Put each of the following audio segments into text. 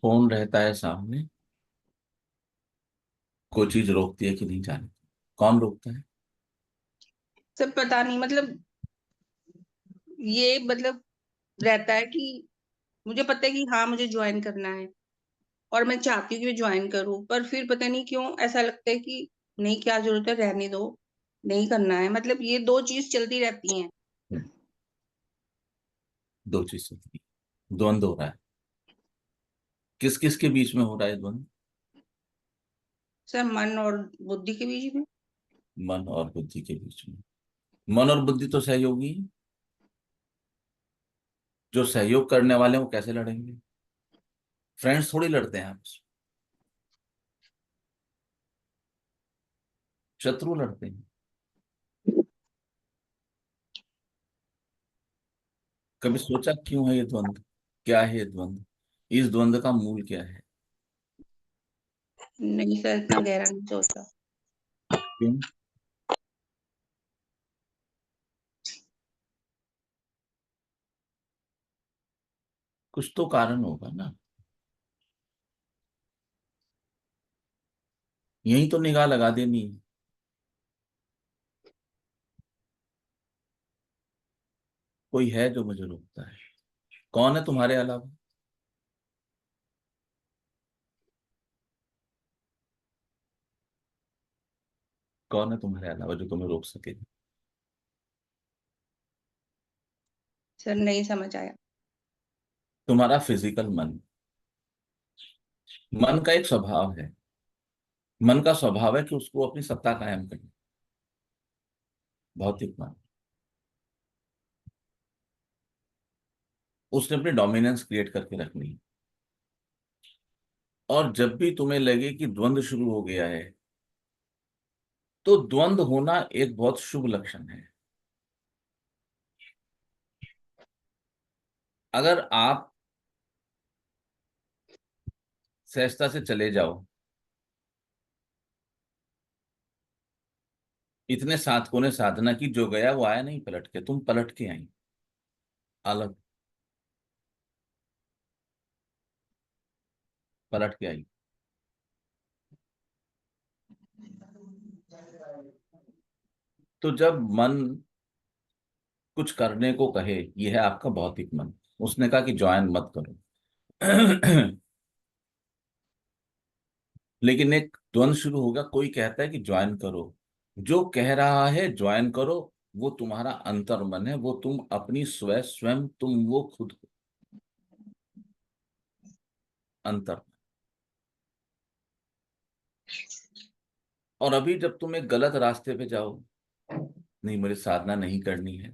Phone रहता है सामने, कोई चीज रोकती है कि नहीं जाने? कौन रोकता है? सब पता नहीं, मतलब ये मतलब रहता है कि मुझे पता है कि हाँ मुझे ज्वाइन करना है और मैं चाहती हूँ कि मैं ज्वाइन करूँ, पर फिर पता नहीं क्यों ऐसा लगता है कि नहीं, क्या जरूरत है, रहने दो, नहीं करना है। मतलब ये दो चीज चलती रहती हैं। हम्म, दो चीज होती है, द्वंद्व हो रहा है। किस किस के बीच में हो रहा है द्वंद्व? सब मन और बुद्धि के बीच में। मन और बुद्धि के बीच में। मन और बुद्धि तो सहयोगी है। जो सहयोग करने वाले हैं वो कैसे लड़ेंगे? फ्रेंड्स थोड़ी लड़ते हैं आपस में, शत्रु लड़ते हैं। कभी सोचा क्यों है ये द्वंद्व? क्या है ये द्वंद्व? इस द्वंद्व का मूल क्या है? नहीं सर, इतना गहरा नहीं सोचा। क्यों? कुछ तो कारण होगा ना। यही तो निगाह लगा देनी है। कोई है जो मुझे रोकता है। कौन है तुम्हारे अलावा? कौन है तुम्हारे अलावा जो तुम्हें रोक सके? सर नहीं समझ आया। तुम्हारा फिजिकल मन। मन का एक स्वभाव है। मन का स्वभाव है कि उसको अपनी सत्ता कायम करनी। भौतिक मन, उसने अपनी डोमिनेंस क्रिएट करके रखनी है। और जब भी तुम्हें लगे कि द्वंद्व शुरू हो गया है, तो द्वंद्व होना एक बहुत शुभ लक्षण है। अगर आप सहजता से चले जाओ, इतने साधकों ने साधना की, जो गया वो आया नहीं पलट के, तुम पलट के आई अलग, पलट के आई। तो जब मन कुछ करने को कहे, यह है आपका भौतिक मन, उसने कहा कि ज्वाइन मत करो। लेकिन एक द्वंद्व शुरू होगा, कोई कहता है कि ज्वाइन करो। जो कह रहा है ज्वाइन करो, वो तुम्हारा अंतर मन है, वो तुम अपनी स्वयं तुम वो खुद हो, अंतर। और अभी जब तुम एक गलत रास्ते पे जाओ, नहीं मुझे साधना नहीं करनी है,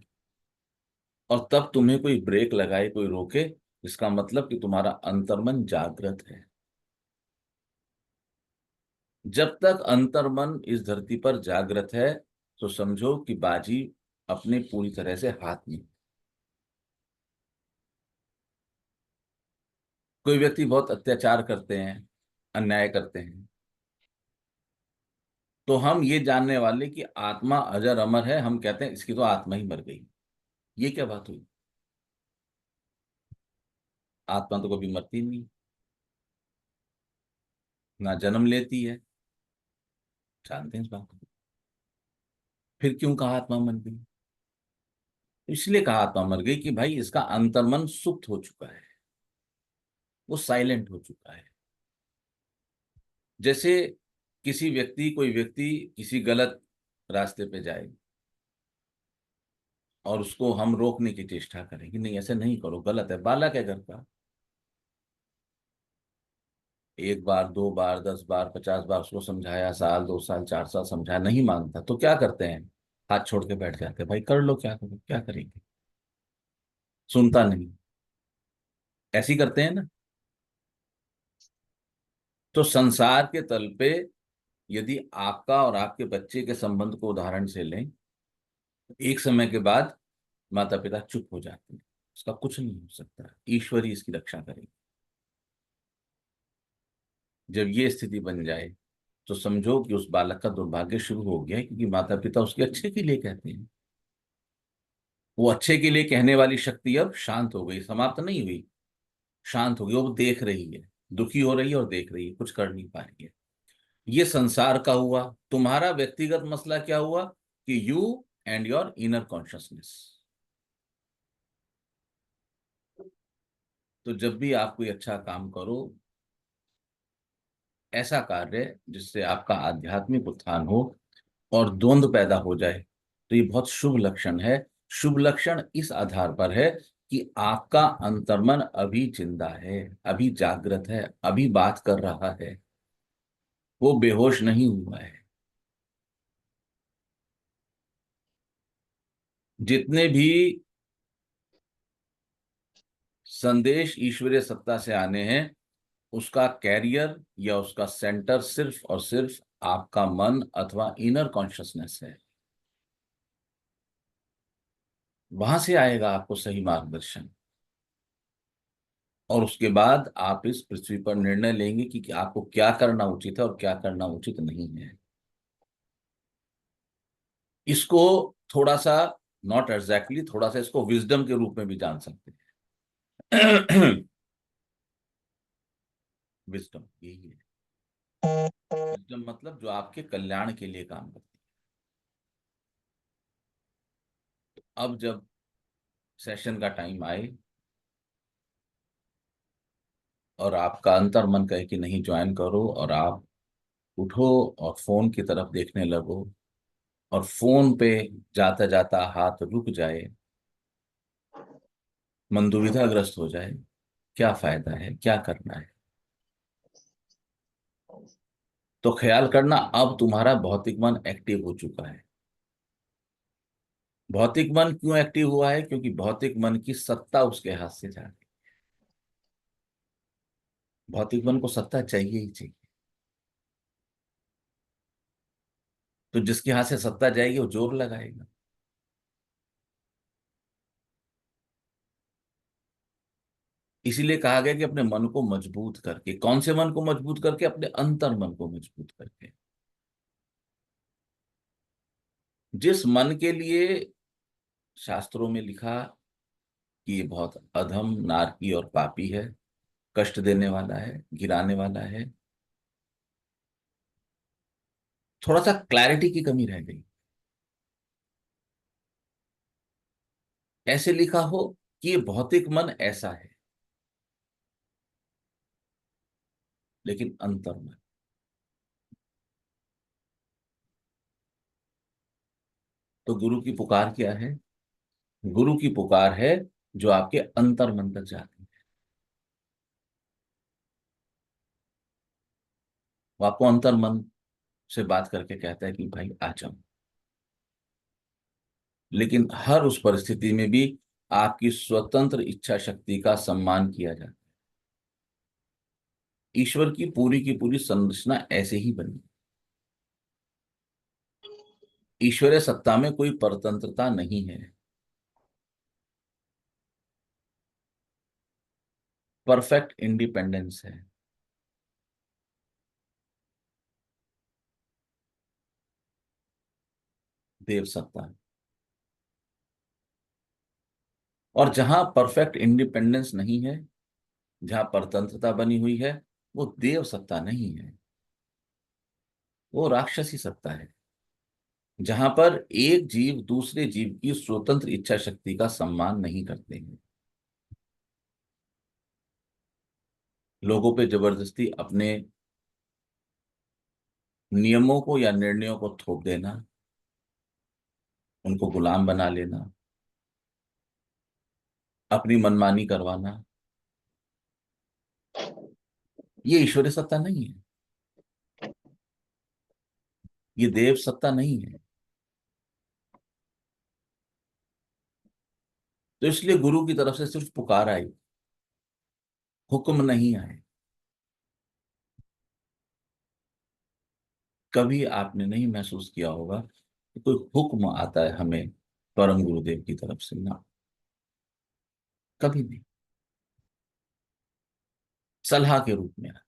और तब तुम्हें कोई ब्रेक लगाए, कोई रोके, इसका मतलब कि तुम्हारा अंतर्मन जागृत है। जब तक अंतर्मन इस धरती पर जागृत है, तो समझो कि बाजी अपने पूरी तरह से हाथ में। कोई व्यक्ति बहुत अत्याचार करते हैं, अन्याय करते हैं, तो हम ये जानने वाले कि आत्मा अजर अमर है, हम कहते हैं इसकी तो आत्मा ही मर गई। ये क्या बात हुई? आत्मा तो कभी मरती नहीं, ना जन्म लेती है। जानते हैं इस बात को? फिर क्यों कहा आत्मा मर गई? इसलिए कहा आत्मा मर गई कि भाई इसका अंतर्मन सुप्त हो चुका है, वो साइलेंट हो चुका है। जैसे कोई व्यक्ति किसी गलत रास्ते पे जाए, और उसको हम रोकने की चेष्टा करें कि नहीं ऐसे नहीं करो, गलत है। बालक है घर का, एक बार, दो बार, 10 बार, 50 बार उसको समझाया, साल, 2 साल, 4 साल समझाया, नहीं मानता, तो क्या करते हैं? हाथ छोड़ के बैठ जाते हैं, भाई कर लो, क्या करो, क्या करेंगे। सुनता नहीं। ऐसी करते हैं ना। तो संसार के तल पे यदि आपका और आपके बच्चे के संबंध को उदाहरण से लें, एक समय के बाद माता पिता चुप हो जाते हैं। उसका कुछ नहीं हो सकता, ईश्वर ही इसकी रक्षा करेगी। जब ये स्थिति बन जाए, तो समझो कि उस बालक का दुर्भाग्य शुरू हो गया है, क्योंकि माता पिता उसके अच्छे के लिए कहते हैं। वो अच्छे के लिए कहने वाली शक्ति अब शांत हो गई, समाप्त नहीं हुई, शांत हो गई, वो देख रही है। दुखी हो रही है और देख रही है, कुछ कर नहीं पा रही है। ये संसार का हुआ। तुम्हारा व्यक्तिगत मसला क्या हुआ कि you and your inner consciousness. तो जब भी आप कोई अच्छा काम करो, ऐसा कार्य जिससे आपका आध्यात्मिक उत्थान हो और द्वंद्व पैदा हो जाए, तो ये बहुत शुभ लक्षण है। शुभ लक्षण इस आधार पर है कि आपका अंतर्मन अभी जिंदा है, अभी जागृत है, अभी बात कर रहा है, वो बेहोश नहीं हुआ है। जितने भी संदेश ईश्वरीय सत्ता से आने हैं, उसका कैरियर या उसका सेंटर सिर्फ और सिर्फ आपका मन अथवा इनर कॉन्शियसनेस है। वहां से आएगा आपको सही मार्गदर्शन, और उसके बाद आप इस पृथ्वी पर निर्णय लेंगे कि आपको क्या करना उचित है और क्या करना उचित नहीं है। इसको थोड़ा सा, नॉट एग्जैक्टली, थोड़ा सा इसको विजडम के रूप में भी जान सकते हैं। विजडम यही है। विजडम मतलब जो आपके कल्याण के लिए काम करती है। अब जब सेशन का टाइम आए और आपका अंतर मन कहे कि नहीं ज्वाइन करो, और आप उठो और फोन की तरफ देखने लगो, और फोन पे जाता जाता हाथ रुक जाए, मन दुविधाग्रस्त हो जाए, क्या फायदा है, क्या करना है, तो ख्याल करना अब तुम्हारा भौतिक मन एक्टिव हो चुका है। भौतिक मन क्यों एक्टिव हुआ है? क्योंकि भौतिक मन की सत्ता उसके हाथ से जा रही। भौतिक मन को सत्ता चाहिए ही चाहिए। तो जिसके हाथ से सत्ता जाएगी वो जोर लगाएगा। इसीलिए कहा गया कि अपने मन को मजबूत करके। कौन से मन को मजबूत करके? अपने अंतर मन को मजबूत करके। जिस मन के लिए शास्त्रों में लिखा कि ये बहुत अधम, नारकी और पापी है, कष्ट देने वाला है, गिराने वाला है, थोड़ा सा क्लैरिटी की कमी रह गई। ऐसे लिखा हो कि ये भौतिक मन ऐसा है, लेकिन अंतर मन। तो गुरु की पुकार क्या है? गुरु की पुकार है जो आपके अंतर मन तक जाती है। वो आपको अंतर मन से बात करके कहता है कि भाई आ जाओ। लेकिन हर उस परिस्थिति में भी आपकी स्वतंत्र इच्छा शक्ति का सम्मान किया जाता है। ईश्वर की पूरी संरचना ऐसे ही बनी। ईश्वरीय सत्ता में कोई परतंत्रता नहीं है। परफेक्ट इंडिपेंडेंस है। देव सत्ता है। और जहां परफेक्ट इंडिपेंडेंस नहीं है, जहां परतंत्रता बनी हुई है, वो देव सत्ता नहीं है, वो राक्षसी सत्ता है। जहां पर एक जीव दूसरे जीव की स्वतंत्र इच्छा शक्ति का सम्मान नहीं करते हैं। लोगों पे जबरदस्ती अपने नियमों को या निर्णयों को थोप देना, उनको गुलाम बना लेना, अपनी मनमानी करवाना, ये ईश्वरीय सत्ता नहीं है। ये देव सत्ता नहीं है। तो इसलिए गुरु की तरफ से सिर्फ पुकार आई, हुक्म नहीं आए। कभी आपने नहीं महसूस किया होगा कि कोई हुक्म आता है हमें परम गुरुदेव की तरफ से, ना, कभी नहीं। सलाह के रूप में आता,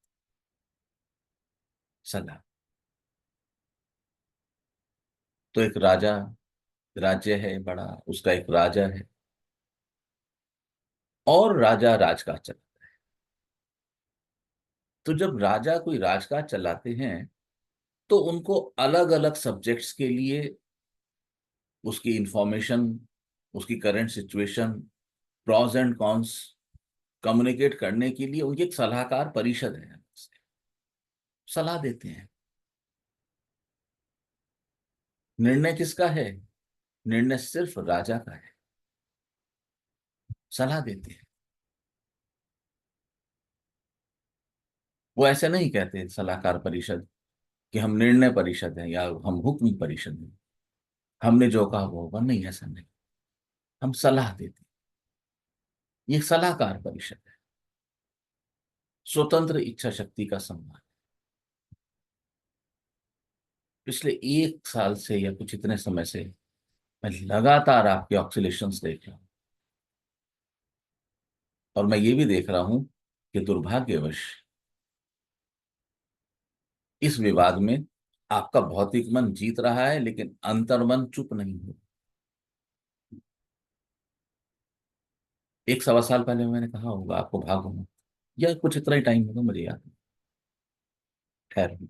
सलाह। तो एक राजा, राज्य है बड़ा, उसका एक राजा है, और राजा राज का चला। तो जब राजा कोई राजकाज चलाते हैं तो उनको अलग अलग सब्जेक्ट्स के लिए उसकी इंफॉर्मेशन, उसकी current situation, pros and cons communicate करने के लिए उनकी एक सलाहकार परिषद है, सलाह देते हैं। निर्णय किसका है? निर्णय सिर्फ राजा का है, सलाह देते हैं। वो ऐसे नहीं कहते सलाहकार परिषद कि हम निर्णय परिषद हैं या हम हुक्म परिषद हैं, हमने जो कहा वो होगा, नहीं, ऐसा नहीं। हम सलाह देते हैं, ये सलाहकार परिषद है। स्वतंत्र इच्छा शक्ति का सम्मान। पिछले 1 साल से या कुछ इतने समय से मैं लगातार आपके ऑक्सीलेशंस देख रहा हूं, और मैं ये भी देख रहा हूं कि दुर्भाग्यवश इस विवाद में आपका भौतिक मन जीत रहा है, लेकिन अंतर्मन चुप नहीं हो। 1 सवा साल पहले मैंने कहा होगा आपको, भागो मत, या कुछ इतना ही टाइम होगा, मुझे याद नहीं। ठहरो,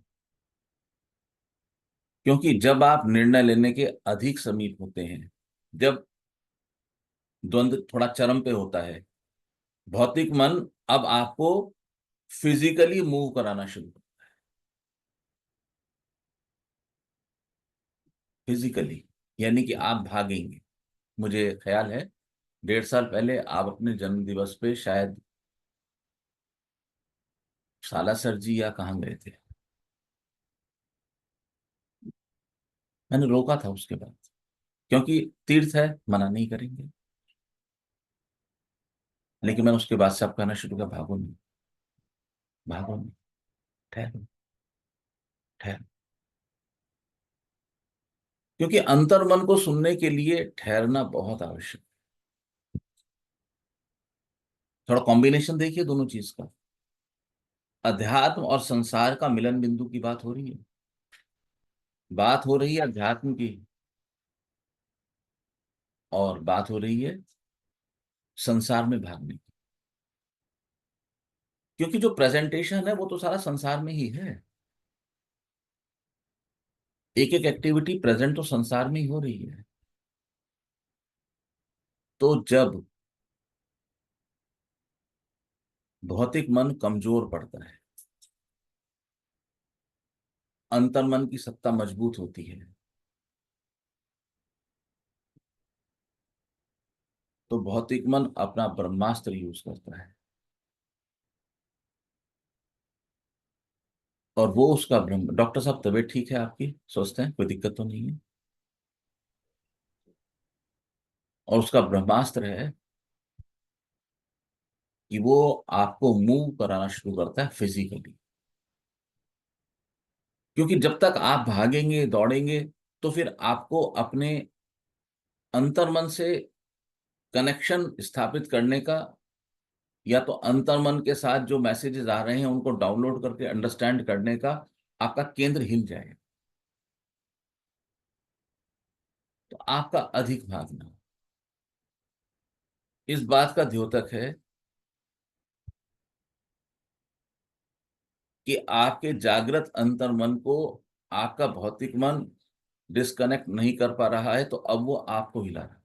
क्योंकि जब आप निर्णय लेने के अधिक समीप होते हैं, जब द्वंद्व थोड़ा चरम पे होता है, भौतिक मन अब आपको फिजिकली मूव कराना शुरू कर, फिजिकली, यानी कि आप भागेंगे। मुझे ख्याल है 1.5 साल पहले आप अपने जन्म दिवस पे शायद सालासर जी या कहाँ गए थे, मैंने रोका था उसके बाद, क्योंकि तीर्थ है, मना नहीं करेंगे। लेकिन मैंने उसके बाद से आप कहना शुरू किया, भागो नहीं, भागो नहीं, ठहरो, ठहरो। क्योंकि अंतर्मन को सुनने के लिए ठहरना बहुत आवश्यक है। थोड़ा कॉम्बिनेशन देखिए दोनों चीज का, अध्यात्म और संसार का मिलन बिंदु की बात हो रही है, बात हो रही है अध्यात्म की, और बात हो रही है संसार में भागने की। क्योंकि जो प्रेजेंटेशन है वो तो सारा संसार में ही है, एक एक एक्टिविटी प्रेजेंट तो संसार में ही हो रही है। तो जब भौतिक मन कमजोर पड़ता है, अंतर्मन की सत्ता मजबूत होती है, तो भौतिक मन अपना ब्रह्मास्त्र यूज करता है, और वो उसका ब्रह्म, डॉक्टर साहब तबीयत ठीक है आपकी, स्वस्थ है, कोई दिक्कत तो नहीं है? और उसका ब्रह्मास्त्र है कि वो आपको मूव कराना शुरू करता है फिजिकली। क्योंकि जब तक आप भागेंगे दौड़ेंगे, तो फिर आपको अपने अंतर्मन से कनेक्शन स्थापित करने का, या तो अंतर्मन के साथ जो मैसेजेस आ रहे हैं उनको डाउनलोड करके अंडरस्टैंड करने का आपका केंद्र हिल जाएगा, तो आपका अधिक भागना इस बात का द्योतक है कि आपके जागृत अंतर्मन को आपका भौतिक मन डिस्कनेक्ट नहीं कर पा रहा है, तो अब वो आपको हिला रहा है,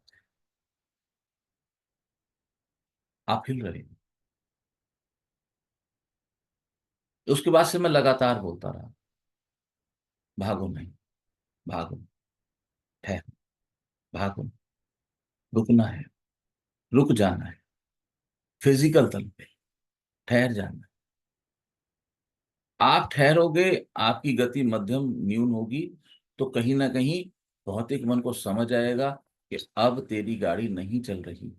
आप हिल रहे हैं। उसके बाद से मैं लगातार बोलता रहा, भागो नहीं, भागो, ठहरो, भागो, रुकना है, रुक जाना है, फिजिकल तल पे ठहर जाना है। आप ठहरोगे, आपकी गति मध्यम न्यून होगी, तो कहीं ना कहीं भौतिक मन को समझ आएगा कि अब तेरी गाड़ी नहीं चल रही।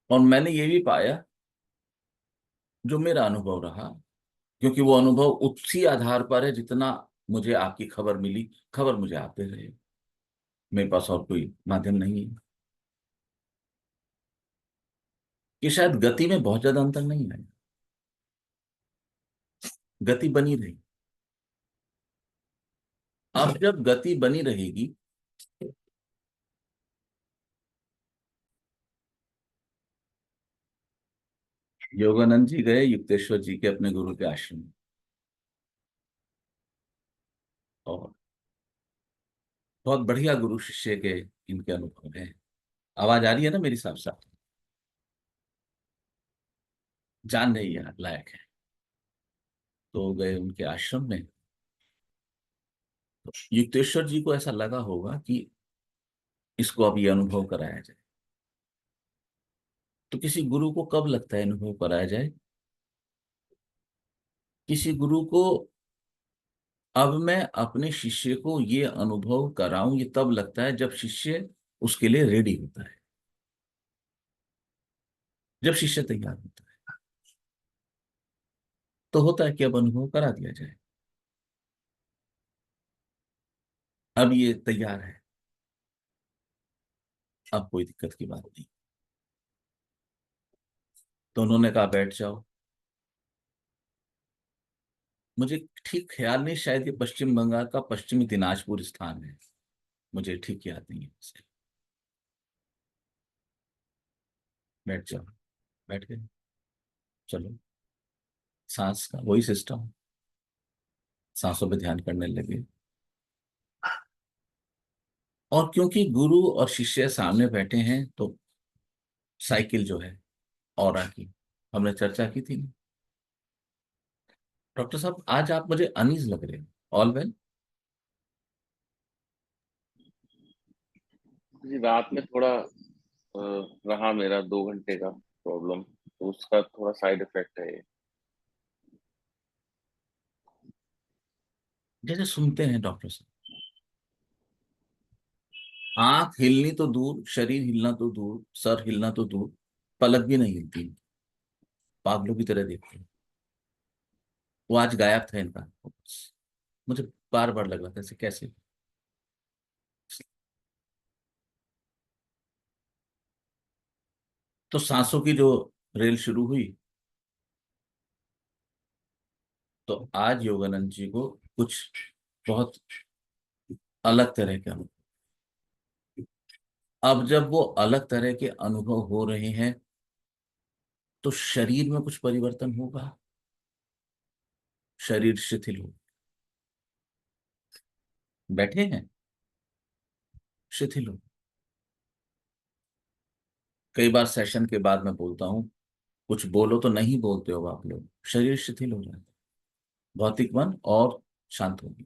और मैंने ये भी पाया, जो मेरा अनुभव रहा, क्योंकि वो अनुभव उसी आधार पर है जितना मुझे आपकी खबर मिली, खबर मुझे आप दे रहे हो, मेरे पास और कोई माध्यम नहीं है, कि शायद गति में बहुत ज्यादा अंतर नहीं है, गति बनी रही, अब जब गति बनी रहेगी, योगानंद जी गए युक्तेश्वर जी के अपने गुरु के आश्रम में, और बहुत बढ़िया गुरु शिष्य के इनके अनुभव हैं। आवाज आ रही है ना मेरी? साफ साफ जान रही है, लायक है। तो गए उनके आश्रम में, तो युक्तेश्वर जी को ऐसा लगा होगा कि इसको अब ये अनुभव कराया जाए। तो किसी गुरु को कब लगता है अनुभव कराया जाए? किसी गुरु को अब मैं अपने शिष्य को ये अनुभव कराऊं, ये तब लगता है जब शिष्य उसके लिए रेडी होता है, जब शिष्य तैयार होता है। तो होता है कि अब अनुभव करा दिया जाए। अब ये तैयार है, अब कोई दिक्कत की बात नहीं। तो उन्होंने कहा बैठ जाओ। मुझे ठीक ख्याल नहीं, शायद ये पश्चिम बंगाल का पश्चिमी दिनाजपुर स्थान है, मुझे ठीक याद नहीं है इसलिए। बैठ जाओ। बैठ गए। चलो, सांस का वही सिस्टम, सांसों पे ध्यान करने लगे। और क्योंकि गुरु और शिष्य सामने बैठे हैं, तो साइकिल जो है ऑरा की, हमने चर्चा की थी। डॉक्टर साहब आज आप मुझे अनीज लग रहे हैं। All well? जी रात में थोड़ा रहा मेरा 2 घंटे का प्रॉब्लम, तो उसका थोड़ा साइड इफेक्ट है ये। जैसे सुनते हैं डॉक्टर साहब, आंख हिलनी तो दूर, शरीर हिलना तो दूर, सर हिलना तो दूर, पलक भी नहीं हिलती, पागलों की तरह देखते हैं। वो आज गायब था इनका फोकस। मुझे बार बार लग रहा था ऐसे कैसे। तो सांसों की जो रेल शुरू हुई, तो आज योगानंद जी को कुछ बहुत अलग तरह के अनुभव। अब जब वो अलग तरह के अनुभव हो रहे हैं, तो शरीर में कुछ परिवर्तन होगा, शरीर शिथिल हो। बैठे हैं, शिथिल हो। कई बार सेशन के बाद मैं बोलता हूँ, कुछ बोलो तो नहीं बोलते हो आप लोग, शरीर शिथिल हो जाता है, भौतिक मन और शांत हो गया,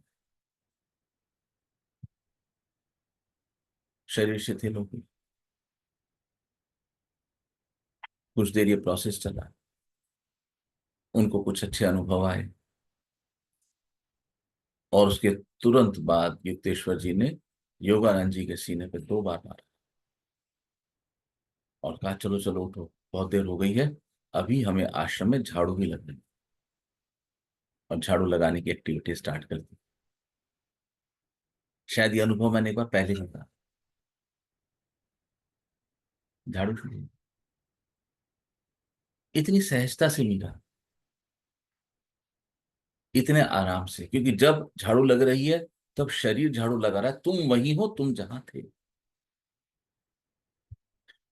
शरीर शिथिल हो गई। कुछ देर ये प्रोसेस चला, उनको कुछ अच्छे अनुभव आए, और उसके तुरंत बाद युक्तेश्वर जी ने योगानंद जी के सीने पे 2 बार मारा, और कहा चलो चलो उठो, बहुत देर हो गई है, अभी हमें आश्रम में झाड़ू भी लगना है। और झाड़ू लगाने की एक्टिविटी स्टार्ट कर दी। शायद ये अनुभव मैंने एक बार पहले ही कहा। झाड़ू शुरू, इतनी सहजता से मिला, इतने आराम से, क्योंकि जब झाड़ू लग रही है, तब शरीर झाड़ू लगा रहा है, तुम वही हो तुम जहां थे।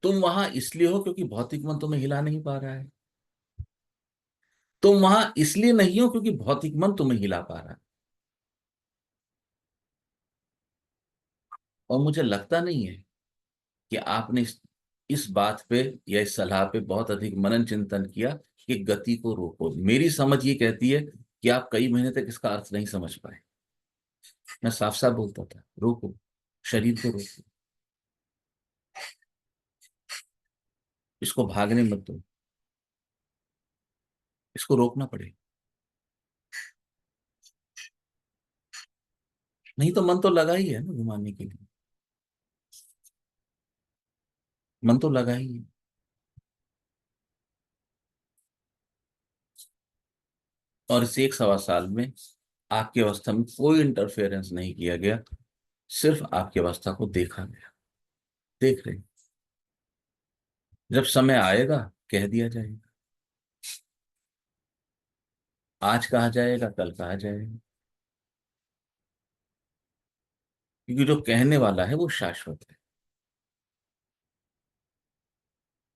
तुम वहां इसलिए हो क्योंकि भौतिक मन तुम्हें हिला नहीं पा रहा है। तुम वहां इसलिए नहीं हो क्योंकि भौतिक मन तुम्हें हिला पा रहा है। और मुझे लगता नहीं है कि आपने इस बात पे या इस सलाह पे बहुत अधिक मनन चिंतन किया कि गति को रोको। मेरी समझ ये कहती है कि आप कई महीने तक इसका अर्थ नहीं समझ पाए। मैं साफ साफ बोलता था, रोको, शरीर को रोको, इसको भागने मत दो, इसको रोकना पड़ेगा। नहीं तो मन तो लगा ही है ना घुमाने के लिए, मन तो लगा ही है। और इस 1 सवा साल में आपकी अवस्था में कोई इंटरफेरेंस नहीं किया गया, सिर्फ आपकी अवस्था को देखा गया। देख रहे हैं। जब समय आएगा कह दिया जाएगा, आज कहा जाएगा, कल कहा जाएगा। क्योंकि जो कहने वाला है वो शाश्वत है।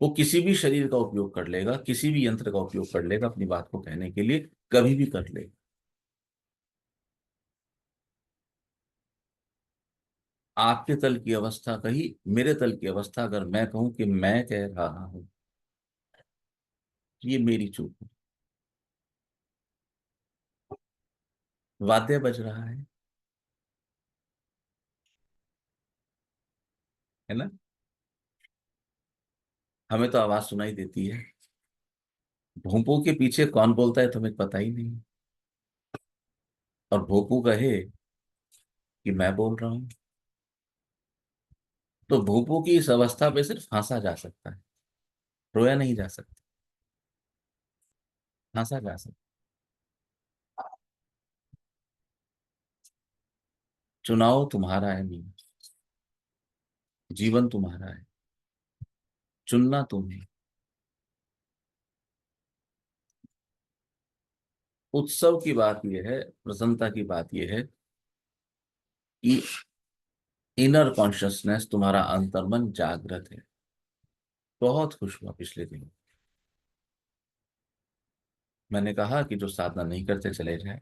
वो किसी भी शरीर का उपयोग कर लेगा, किसी भी यंत्र का उपयोग कर लेगा अपनी बात को कहने के लिए, कभी भी कर लेगा। आपके तल की अवस्था कही, मेरे तल की अवस्था अगर मैं कहूं कि मैं कह रहा हूं, ये मेरी चूक है। वाद्य बज रहा है ना? हमें तो आवाज सुनाई देती है। भोंपू के पीछे कौन बोलता है तुम्हें पता ही नहीं। और भोपू कहे कि मैं बोल रहा हूं, तो भोपू की इस अवस्था पे सिर्फ हंसा जा सकता है, रोया नहीं जा सकता, हंसा जा सकता। चुनाव तुम्हारा है मीन, जीवन तुम्हारा है, चुनना तुम्हें। उत्सव की बात यह है, प्रसन्नता की बात यह है कि इनर कॉन्शियसनेस, तुम्हारा अंतर्मन जागृत है। बहुत खुश हुआ पिछले दिन। मैंने कहा कि जो साधना नहीं करते चले जाए।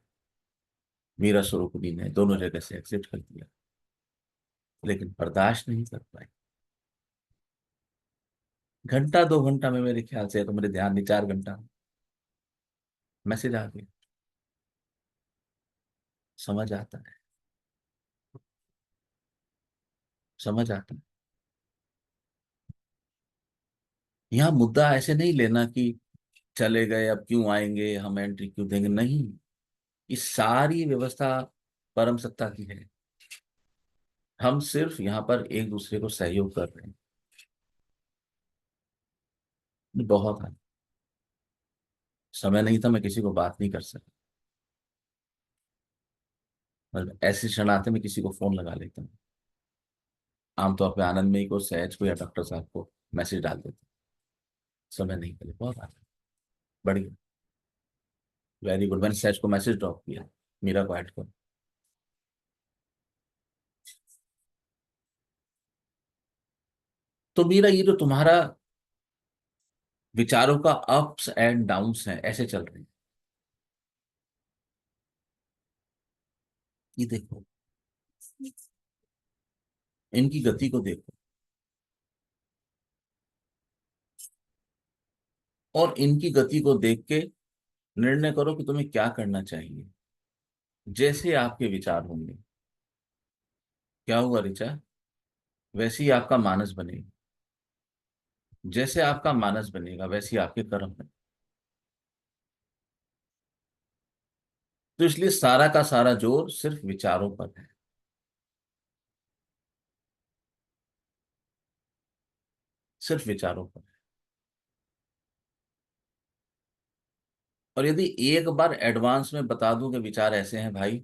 मीरा स्वरूपनी ने दोनों जगह से एक्सेप्ट कर दिया, लेकिन बर्दाश्त नहीं कर पाई। घंटा 2 घंटा में मेरे ख्याल से, तो मेरे ध्यान नहीं, 4 घंटा मैसेज आ गया। समझ आता है, समझ आता है। यहाँ मुद्दा ऐसे नहीं लेना कि चले गए अब क्यों आएंगे, हम एंट्री क्यों देंगे, नहीं। इस सारी व्यवस्था परम सत्ता की है। हम सिर्फ यहाँ पर एक दूसरे को सहयोग कर रहे हैं। बहुत है, समय नहीं था, मैं किसी को बात नहीं कर सकता। मतलब ऐसे क्षण आते मैं किसी को फोन लगा लेता हूँ। आमतौर पे आनंद में ही को, सहज को या डॉक्टर साहब को मैसेज डाल देता हूँ। समय नहीं पहले बहुत आता। बढ़िया, वेरी गुड। मैंने सहज को मैसेज ड्रॉप किया, मीरा को ऐड करो। तो मीरा, ये जो तुम्हारा विचारों का अप्स एंड डाउन्स हैं, ऐसे चल रहे हैं, ये देखो, इनकी गति को देखो, और इनकी गति को देख के निर्णय करो कि तुम्हें क्या करना चाहिए। जैसे आपके विचार होंगे, क्या हुआ ऋचा, वैसे ही आपका मानस बनेगा। जैसे आपका मानस बनेगा वैसे ही आपके कर्म बनेंगे। तो इसलिए सारा का सारा जोर सिर्फ विचारों पर है, सिर्फ विचारों पर है। और यदि एक बार एडवांस में बता दूं कि विचार ऐसे हैं भाई,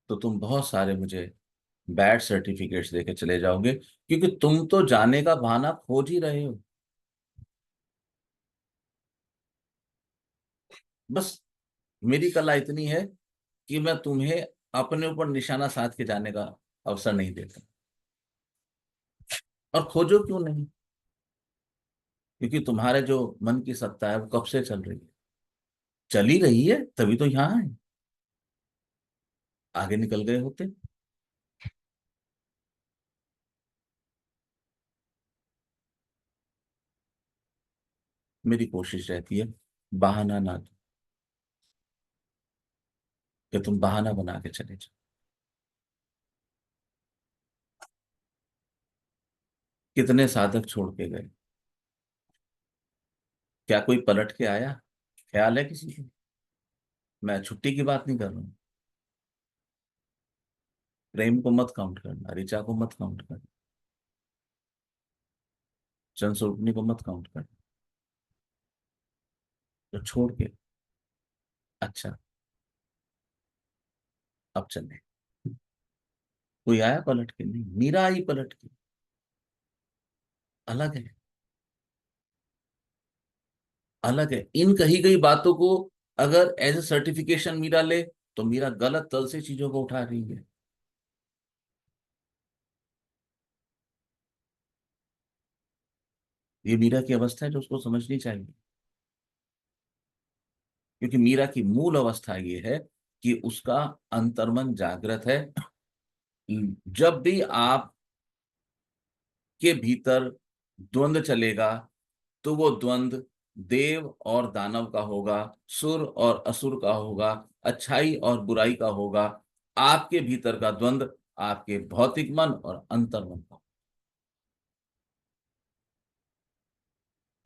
तो तुम बहुत सारे मुझे बैड सर्टिफिकेट्स देके चले जाओगे, क्योंकि तुम तो जाने का बहाना खोज ही रहे हो। बस मेरी कला इतनी है कि मैं तुम्हें अपने ऊपर निशाना साध के जाने का अवसर नहीं देता। और खोजो क्यों नहीं, क्योंकि तुम्हारे जो मन की सत्ता है वो कब से चल रही है, चल ही रही है, तभी तो यहाँ है। आगे निकल गए होते। मेरी कोशिश रहती है बहाना ना दो, कि तुम बहाना बना के चले जाओ। कितने साधक छोड़ के गए, क्या कोई पलट के आया? ख्याल है किसी को? मैं छुट्टी की बात नहीं कर रहा हूँ। प्रेम को मत काउंट करना, ऋचा को मत काउंट करना, चंद्र को मत काउंट करना, तो छोड़ के। अच्छा, अब चले। कोई आया पलट के? नहीं, मीरा आई पलट के। अलग है, अलग है। इन कही गई बातों को अगर एज ए सर्टिफिकेशन मीरा ले तो मीरा गलत तल से चीजों को उठा रही है। ये मीरा की अवस्था है जो उसको समझनी चाहिए, क्योंकि मीरा की मूल अवस्था ये है कि उसका अंतर्मन जागृत है। जब भी आप के भीतर द्वंद्व चलेगा तो वो द्वंद्व देव और दानव का होगा, सुर और असुर का होगा, अच्छाई और बुराई का होगा। आपके भीतर का द्वंद्व आपके भौतिक मन और अंतर्मन का।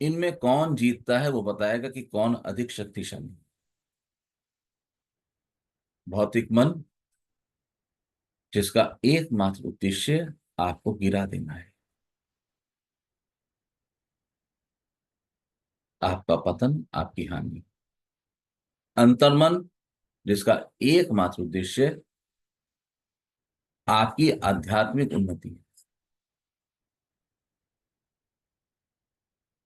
इनमें कौन जीतता है वो बताएगा कि कौन अधिक शक्तिशाली है। भौतिक मन, जिसका एकमात्र उद्देश्य आपको गिरा देना है, आपका पतन, आपकी हानि। अंतर्मन, जिसका एकमात्र उद्देश्य आपकी आध्यात्मिक उन्नति है।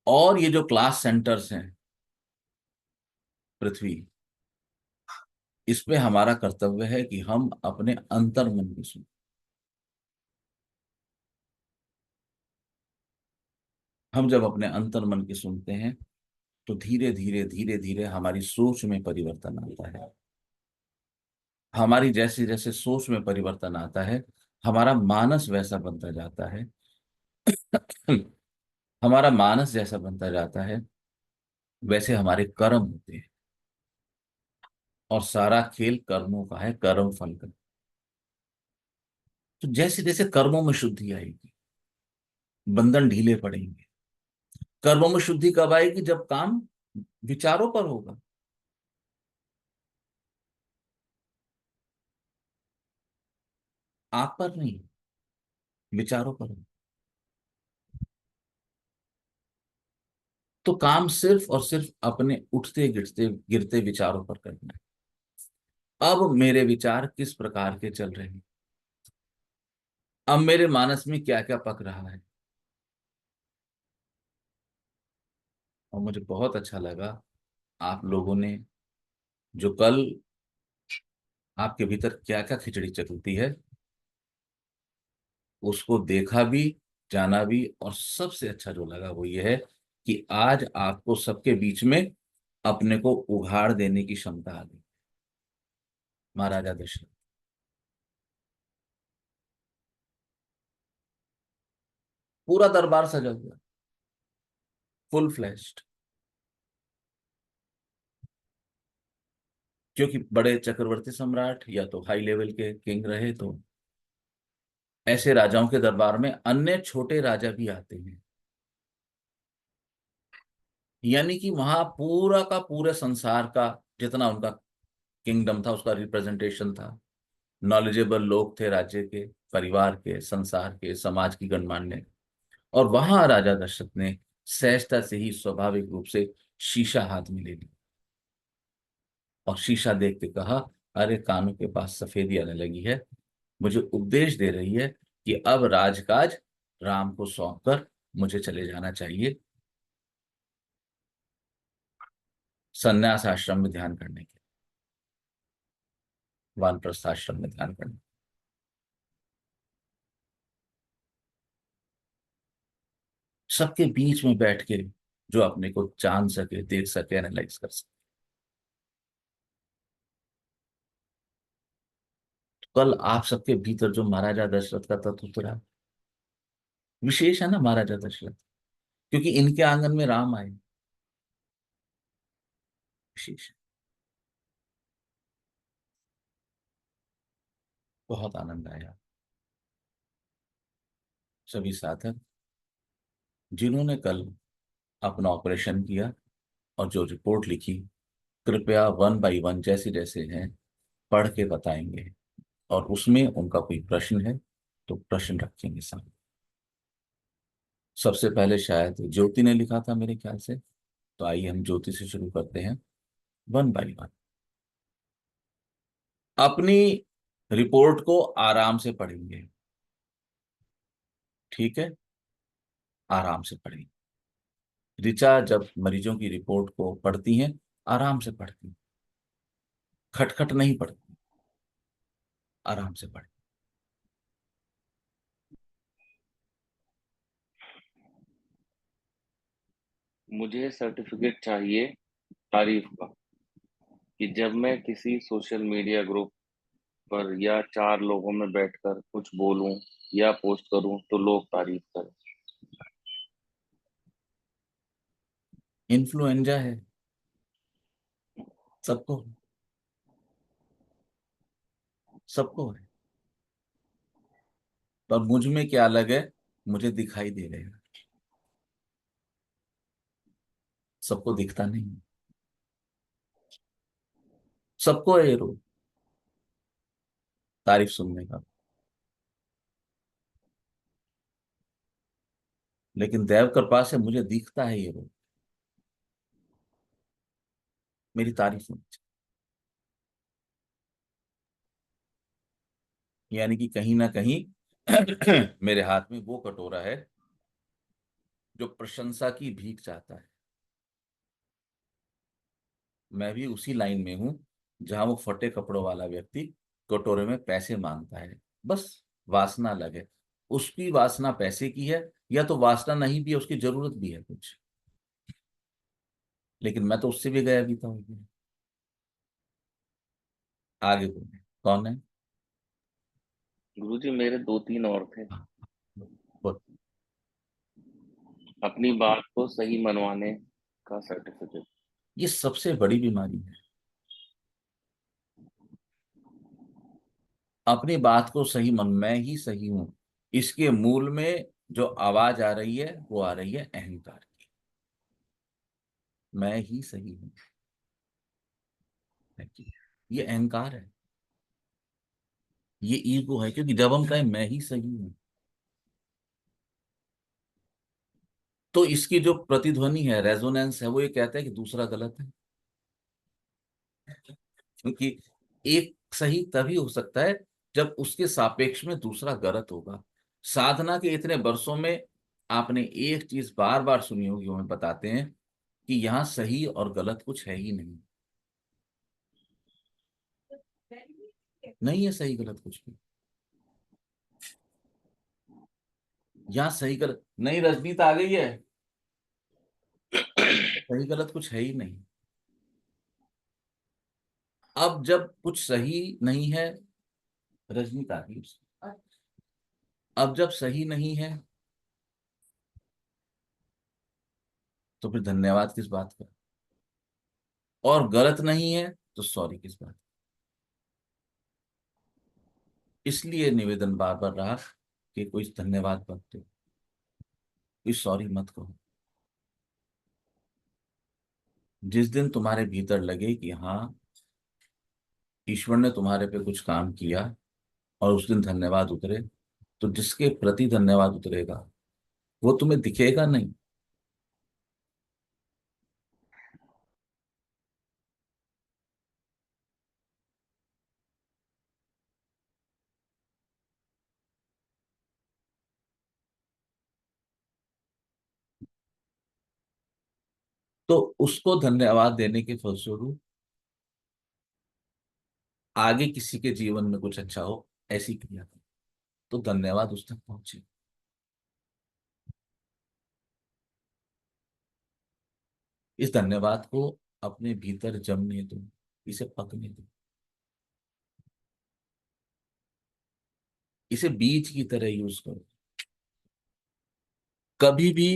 और ये जो क्लास सेंटर्स हैं पृथ्वी, इसमें हमारा कर्तव्य है कि हम अपने अंतर्मन की सुने। हम जब अपने अंतर्मन की सुनते हैं तो धीरे धीरे धीरे धीरे हमारी सोच में परिवर्तन आता है। हमारी जैसे जैसे सोच में परिवर्तन आता है, हमारा मानस वैसा बनता जाता है। हमारा मानस जैसा बनता जाता है वैसे हमारे कर्म होते हैं। और सारा खेल कर्मों का है, कर्म फल का। तो जैसे जैसे कर्मों में शुद्धि आएगी, बंधन ढीले पड़ेंगे। कर्मों में शुद्धि कब आएगी? जब काम विचारों पर होगा। आप पर नहीं, विचारों पर होगा। तो काम सिर्फ और सिर्फ अपने उठते गिरते गिरते विचारों पर करना है। अब मेरे विचार किस प्रकार के चल रहे हैं, अब मेरे मानस में क्या क्या पक रहा है। और मुझे बहुत अच्छा लगा आप लोगों ने जो कल आपके भीतर क्या क्या खिचड़ी चलती है उसको देखा भी, जाना भी। और सबसे अच्छा जो लगा वो ये है कि आज आपको सबके बीच में अपने को उघाड़ देने की क्षमता आ गई। महाराजा दशरथ, पूरा दरबार सजा हुआ, फुल फ्लैश्ड। क्योंकि बड़े चक्रवर्ती सम्राट या तो हाई लेवल के किंग रहे, तो ऐसे राजाओं के दरबार में अन्य छोटे राजा भी आते हैं। यानी कि वहां पूरा का पूरे संसार का जितना उनका किंगडम था उसका रिप्रेजेंटेशन था। नॉलेजेबल लोग थे, राज्य के, परिवार के, संसार के, समाज की गणमान्य। और वहां राजा दशरथ ने सहजता से ही स्वाभाविक रूप से शीशा हाथ में ले ली और शीशा देख के कहा, अरे कानों के पास सफेदी आने लगी है, मुझे उपदेश दे रही है कि अब राजकाज राम को सौंपकर मुझे चले जाना चाहिए संन्यास आश्रम में ध्यान करने के, वानप्रस्थ आश्रम में ध्यान करने। सबके बीच में बैठ के जो अपने को जान सके, देख सके, एनालाइज कर सके। कल आप सबके भीतर जो महाराजा दशरथ का तत्व उतरा, विशेष है ना महाराजा दशरथ, क्योंकि इनके आंगन में राम आए। विशेष है। बहुत आनंद आया। सभी साधक जिन्होंने कल अपना ऑपरेशन किया और जो रिपोर्ट लिखी, कृपया वन बाय वन जैसे जैसे हैं पढ़ के बताएंगे। और उसमें उनका कोई प्रश्न है तो प्रश्न रखेंगे सामने। सबसे पहले शायद ज्योति ने लिखा था मेरे ख्याल से, तो आइए हम ज्योति से शुरू करते हैं, वन बाय वन। अपनी रिपोर्ट को आराम से पढ़ेंगे, ठीक है? आराम से पढ़ेंगे। ऋचा जब मरीजों की रिपोर्ट को पढ़ती हैं, आराम से पढ़ती हैं। खटखट नहीं पड़ती, आराम से पढ़े। मुझे सर्टिफिकेट चाहिए तारीफ का, कि जब मैं किसी सोशल मीडिया ग्रुप पर या चार लोगों में बैठकर कुछ बोलूं या पोस्ट करूं तो लोग तारीफ करें। इन्फ्लुएंजा है सबको, सबको है। पर मुझ में क्या अलग है, मुझे दिखाई दे रहे हैं, सबको दिखता नहीं। सबको है ये रोग, तारीफ सुनने का। लेकिन दैव कृपा से मुझे दिखता है ये रोग, मेरी तारीफ होनी चाहिए। यानी कि कहीं ना कहीं मेरे हाथ में वो कटोरा है जो प्रशंसा की भीख चाहता है। मैं भी उसी लाइन में हूं जहां वो फटे कपड़ों वाला व्यक्ति कटोरे में पैसे मांगता है। बस वासना अलग है, उसकी वासना पैसे की है, या तो वासना नहीं भी है, उसकी जरूरत भी है कुछ। लेकिन मैं तो उससे भी गया बीता हूँ। आगे बोले कौन है। गुरुजी मेरे दो तीन और थे। हाँ, बोल। अपनी बात को सही मनवाने का सर्टिफिकेट। ये सबसे बड़ी बीमारी है, अपनी बात को सही मन, मैं ही सही हूं, इसके मूल में जो आवाज आ रही है वो आ रही है अहंकार की। मैं ही सही हूं, ये अहंकार है, ये ईगो है। क्योंकि जब हम कहें मैं ही सही हूं, तो इसकी जो प्रतिध्वनि है, रेजोनेंस है, वो ये कहता है कि दूसरा गलत है। क्योंकि एक सही तभी हो सकता है जब उसके सापेक्ष में दूसरा गलत होगा। साधना के इतने वर्षों में आपने एक चीज बार बार सुनी होगी, हमें बताते हैं कि यहाँ सही और गलत कुछ है ही नहीं। नहीं है सही गलत कुछ भी, यहाँ सही गलत नहीं। रजनीत आ गई है, सही गलत कुछ है ही नहीं। अब जब कुछ सही नहीं है, रजनीत आ गई। अब जब सही नहीं है तो फिर धन्यवाद किस बात का, और गलत नहीं है तो सॉरी किस बात। इसलिए निवेदन बार बार रहा कि कोई धन्यवाद मत दो, कोई सॉरी मत कहो। जिस दिन तुम्हारे भीतर लगे कि हाँ, ईश्वर ने तुम्हारे पे कुछ काम किया, और उस दिन धन्यवाद उतरे, तो जिसके प्रति धन्यवाद उतरेगा वो तुम्हें दिखेगा नहीं। तो उसको धन्यवाद देने के फलस्वरूप आगे किसी के जीवन में कुछ अच्छा हो, ऐसी क्रिया करो, तो धन्यवाद उस तक पहुंचे। इस धन्यवाद को अपने भीतर जमने दो, इसे पकने दो, इसे बीज की तरह यूज करो। कभी भी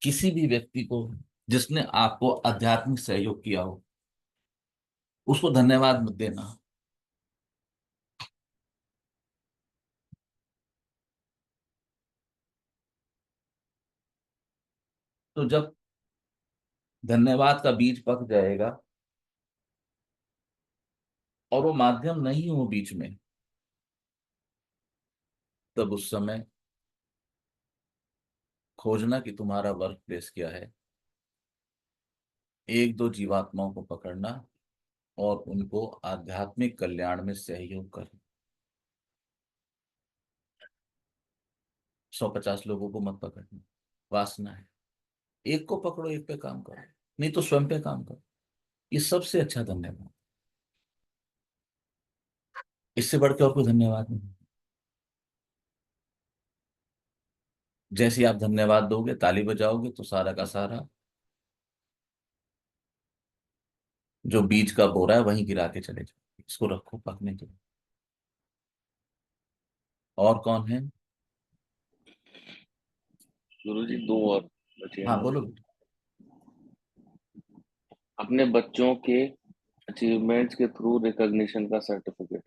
किसी भी व्यक्ति को जिसने आपको आध्यात्मिक सहयोग किया हो, उसको धन्यवाद मत देना। तो जब धन्यवाद का बीज पक जाएगा और वो माध्यम नहीं हो बीच में, तब उस समय खोजना कि तुम्हारा वर्क प्लेस क्या है, एक दो जीवात्माओं को पकड़ना और उनको आध्यात्मिक कल्याण में सहयोग करना। 150 लोगों को मत पकड़ना, वासना है। एक को पकड़ो, एक पे काम करो, नहीं तो स्वयं पे काम करो। ये सबसे अच्छा धन्यवाद। इससे बढ़ के और कोई धन्यवाद नहीं। जैसे ही आप धन्यवाद दोगे, ताली बजाओगे, तो सारा का सारा जो बीज का बोरा है वहीं गिरा के चले जाओ, इसको रखो पकने के लिए। और कौन है? गुरुजी, दो और बचे हाँ हैं। बोलो। अपने बच्चों के अचीवमेंट्स के थ्रू रिकॉग्निशन का सर्टिफिकेट।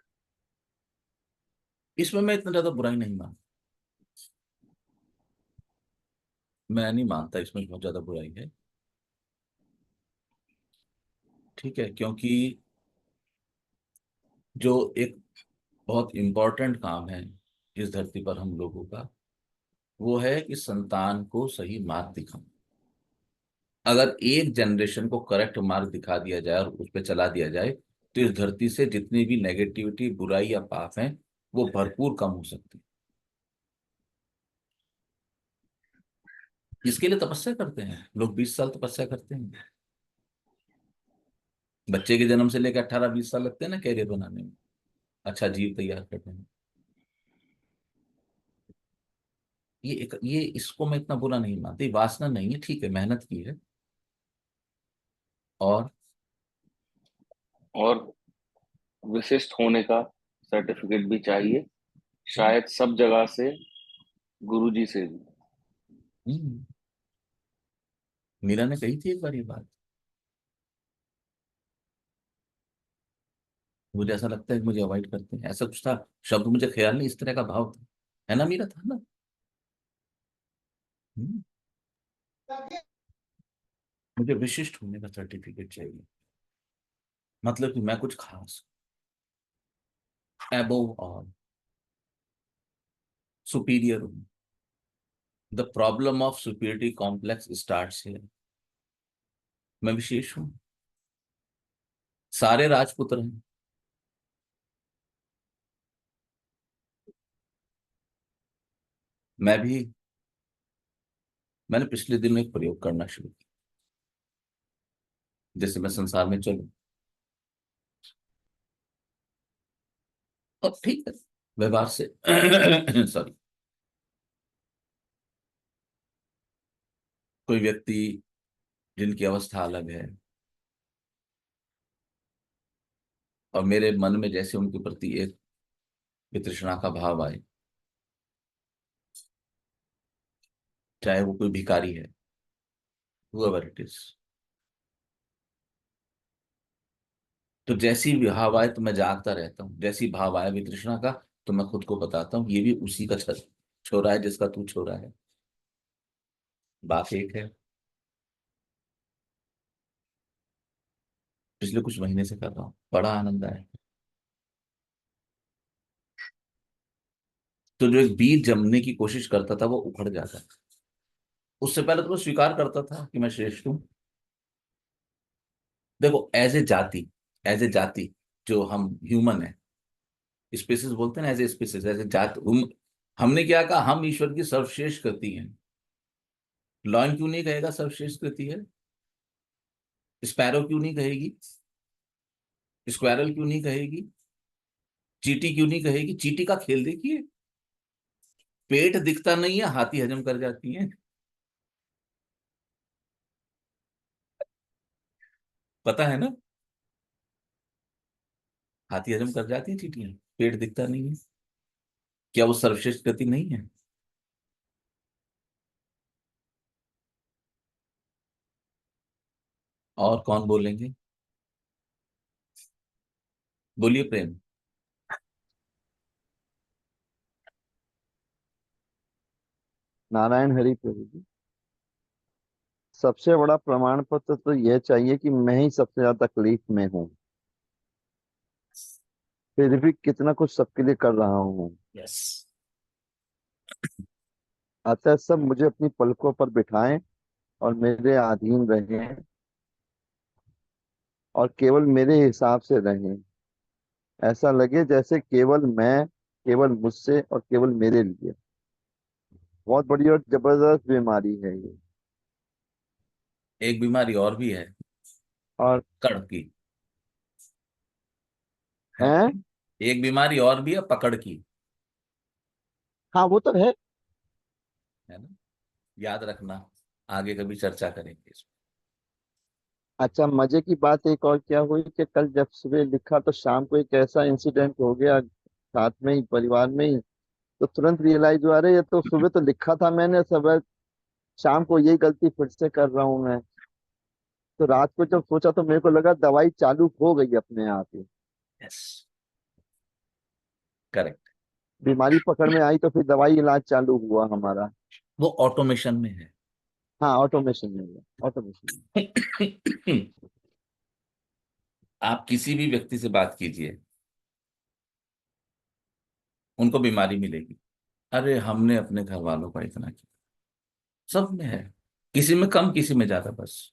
इसमें मैं इतना ज्यादा बुराई नहीं मानता, मैं नहीं मानता इसमें बहुत ज्यादा बुराई है। ठीक है, क्योंकि जो एक बहुत इंपॉर्टेंट काम है इस धरती पर हम लोगों का, वो है कि संतान को सही मार्ग दिखाना। अगर एक जनरेशन को करेक्ट मार्ग दिखा दिया जाए और उस पर चला दिया जाए, तो इस धरती से जितनी भी नेगेटिविटी, बुराई या पाप हैं, वो भरपूर कम हो सकती है। इसके लिए तपस्या करते हैं लोग, 20 साल तपस्या करते हैं। बच्चे के जन्म से लेकर 18-20 साल लगते हैं ना कैरियर बनाने में, अच्छा जीव तैयार करने में। ये इसको मैं इतना बुरा नहीं मानती, वासना नहीं है, ठीक है, मेहनत की है। और और विशिष्ट होने का सर्टिफिकेट भी चाहिए, शायद सब जगह से, गुरुजी से भी। हम्म, मीरा ने कही थी एक बार ये बात, मुझे ऐसा लगता है कि मुझे अवॉइड करते हैं, ऐसा कुछ था, शब्द मुझे ख्याल नहीं, इस तरह का भाव था, है ना मीरा, था ना? हम्म, मुझे विशिष्ट होने का सर्टिफिकेट चाहिए, मतलब कि मैं कुछ खास, अबोव ऑल, सुपीरियर हूँ। The problem of superiority complex starts here. मैं विशेष हूँ, सारे राजपुत्र हैं। मैं भी, मैंने पिछले दिन एक प्रयोग करना शुरू किया, जैसे मैं संसार में चलूं, और ठीक है, व्यवहार से सॉरी, कोई व्यक्ति जिनकी अवस्था अलग है, और मेरे मन में जैसे उनके प्रति एक वितृष्णा का भाव आए, चाहे वो कोई भिखारी है, whoever it is, तो जैसी भी भाव आए तो मैं जागता रहता हूँ, जैसी भाव आए वितृष्णा का, तो मैं खुद को बताता हूँ ये भी उसी का छोरा है जिसका तू छोरा है। बात एक है, पिछले कुछ महीने से कर रहा हूँ, बड़ा आनंद आया। तो जो एक बीज जमने की कोशिश करता था वो उखड़ जाता था। उससे पहले तो वो स्वीकार करता था कि मैं श्रेष्ठ हूँ। देखो, एज ए जाति, जो हम ह्यूमन है, स्पीसीज बोलते हैं ना, as a species, as a जात, हमने क्या कहा, हम ईश्वर की सर्वश्रेष्ठ कृति हैं। लॉयन क्यों नहीं कहेगा सर्वश्रेष्ठ कृति है? स्पैरो क्यों नहीं कहेगी? स्क्वायरल क्यों नहीं कहेगी? चींटी क्यों नहीं कहेगी? चींटी का खेल देखिए, पेट दिखता नहीं है, हाथी हजम कर जाती है। पता है ना, हाथी हजम कर जाती है चींटियां, पेट दिखता नहीं है। क्या वो सर्वश्रेष्ठ कृति नहीं है? और कौन बोलेंगे? बोलिए प्रेम। नारायण हरि प्रभु जी। सबसे बड़ा प्रमाण पत्र तो यह चाहिए कि मैं ही सबसे ज्यादा तकलीफ में हूँ, फिर भी कितना कुछ सबके लिए कर रहा हूँ। यस। अतः सब मुझे अपनी पलकों पर बिठाएं और मेरे अधीन रहें और केवल मेरे हिसाब से रहें। ऐसा लगे जैसे केवल मैं, केवल मुझसे और केवल मेरे लिए। बहुत बड़ी और जबरदस्त बीमारी है ये। एक बीमारी और भी है, और कड़ की, है? है एक बीमारी और भी है, पकड़ की, हाँ वो तो है। है ना, याद रखना, आगे कभी चर्चा करेंगे इस अच्छा, मजे की बात एक और क्या हुई कि कल जब सुबह लिखा तो शाम को एक ऐसा इंसिडेंट हो गया साथ में ही, परिवार में ही। तो तुरंत रियलाइज हुआ, अरे ये तो सुबह तो लिखा था मैंने, सब शाम को यही गलती फिर से कर रहा हूँ मैं। तो रात को जब सोचा तो मेरे को लगा दवाई चालू हो गई अपने आप ही। पे। Yes, correct. बीमारी पकड़ में आई तो फिर दवाई इलाज चालू हुआ हमारा। वो ऑटोमेशन में है। हाँ ऑटोमेशन में हुआ, ऑटोमेशन में। आप किसी भी व्यक्ति से बात कीजिए, उनको बीमारी मिलेगी, अरे हमने अपने घर वालों का इतना किया, सब में है, किसी में कम किसी में ज्यादा, बस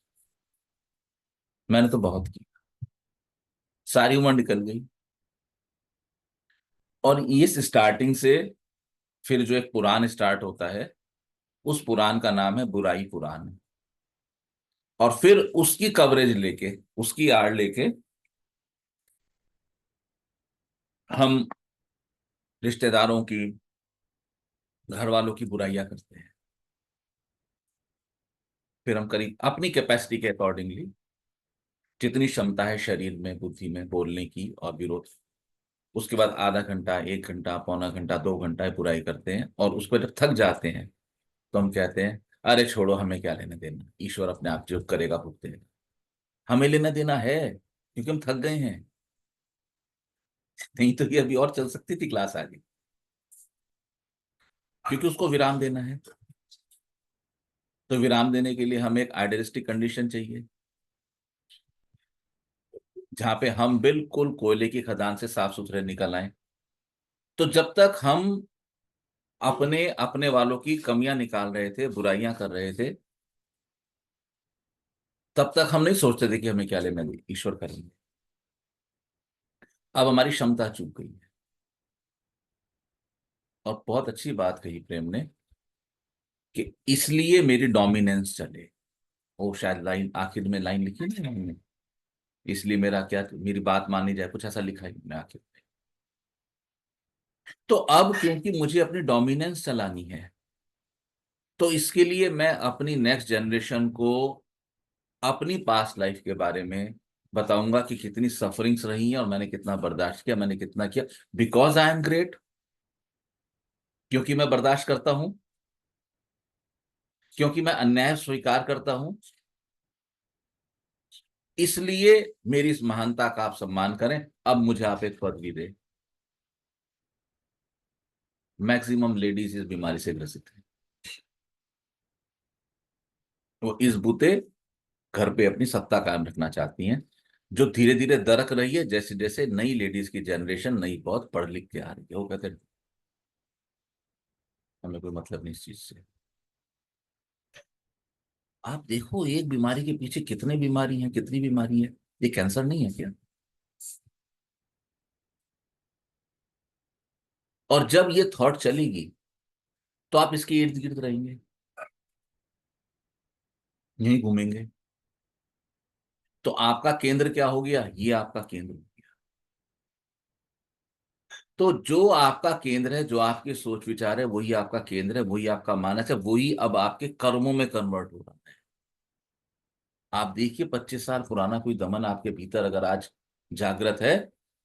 मैंने तो बहुत की, सारी उम्र निकल गई। और इस स्टार्टिंग से फिर जो एक पुराण स्टार्ट होता है, उस पुराण का नाम है बुराई पुराण। और फिर उसकी कवरेज लेके, उसकी आड़ लेके हम रिश्तेदारों की, घर वालों की बुराइयां करते हैं। फिर हम करीब अपनी कैपेसिटी के अकॉर्डिंगली, जितनी क्षमता है शरीर में, बुद्धि में बोलने की और विरोध, उसके बाद आधा घंटा, 1 घंटा, पौना घंटा, 2 घंटा बुराई करते हैं। और उस पर जब थक जाते हैं तो हम कहते हैं, अरे छोड़ो, हमें क्या लेना देना, ईश्वर अपने आप जो करेगा भुगतेगा। हमें लेना देना है, क्योंकि हम थक गए हैं। नहीं तो ये अभी और चल सकती थी क्लास आगे, क्योंकि उसको विराम देना है। तो विराम देने के लिए हमें एक आइडियलिस्टिक कंडीशन चाहिए, जहां पे हम बिल्कुल कोयले की खदान से साफ सुथरे निकल आए। तो जब तक हम अपने अपने वालों की कमियां निकाल रहे थे, बुराइयां कर रहे थे, तब तक हम नहीं सोचते थे कि हमें क्या लेना दे, ईश्वर करेंगे। अब हमारी क्षमता चूक गई है। और बहुत अच्छी बात कही प्रेम ने, कि इसलिए मेरी डोमिनेंस चले। वो शायद लाइन आखिर में लाइन लिखी नहीं हमने, इसलिए मेरा क्या, मेरी बात मानी जाए, कुछ ऐसा लिखा है हमने आखिर में। तो अब क्योंकि मुझे अपनी डोमिनेंस चलानी है, तो इसके लिए मैं अपनी नेक्स्ट जनरेशन को अपनी पास्ट लाइफ के बारे में बताऊंगा, कि कितनी सफरिंग्स रही हैं और मैंने कितना बर्दाश्त किया, मैंने कितना किया। बिकॉज आई एम ग्रेट, क्योंकि मैं बर्दाश्त करता हूं, क्योंकि मैं अन्याय स्वीकार करता हूं, इसलिए मेरी इस महानता का आप सम्मान करें। अब मुझे आप एक पद भी दे। मैक्सिमम लेडीज इस बीमारी से ग्रसित है। वो इस बूते घर पे अपनी सत्ता कायम रखना चाहती हैं, जो धीरे धीरे दरक रही है, जैसे जैसे नई लेडीज की जनरेशन नई बहुत पढ़ लिख के आ रही है। वो कहते हैं हमें कोई मतलब नहीं इस चीज से। आप देखो, एक बीमारी के पीछे कितने बीमारी हैं, कितनी बीमारी है। ये कैंसर नहीं है क्या? और जब ये थॉट चलेगी, तो आप इसके इर्द गिर्द रहेंगे, यहीं घूमेंगे। तो आपका केंद्र क्या हो गया? ये आपका केंद्र हो गया। तो जो आपका केंद्र है, जो आपकी सोच विचार है, वही आपका केंद्र है, वही आपका मानस है, वही अब आपके कर्मों में कन्वर्ट हो रहा है। आप देखिए, 25 साल पुराना कोई दमन आपके भीतर अगर आज जागृत है,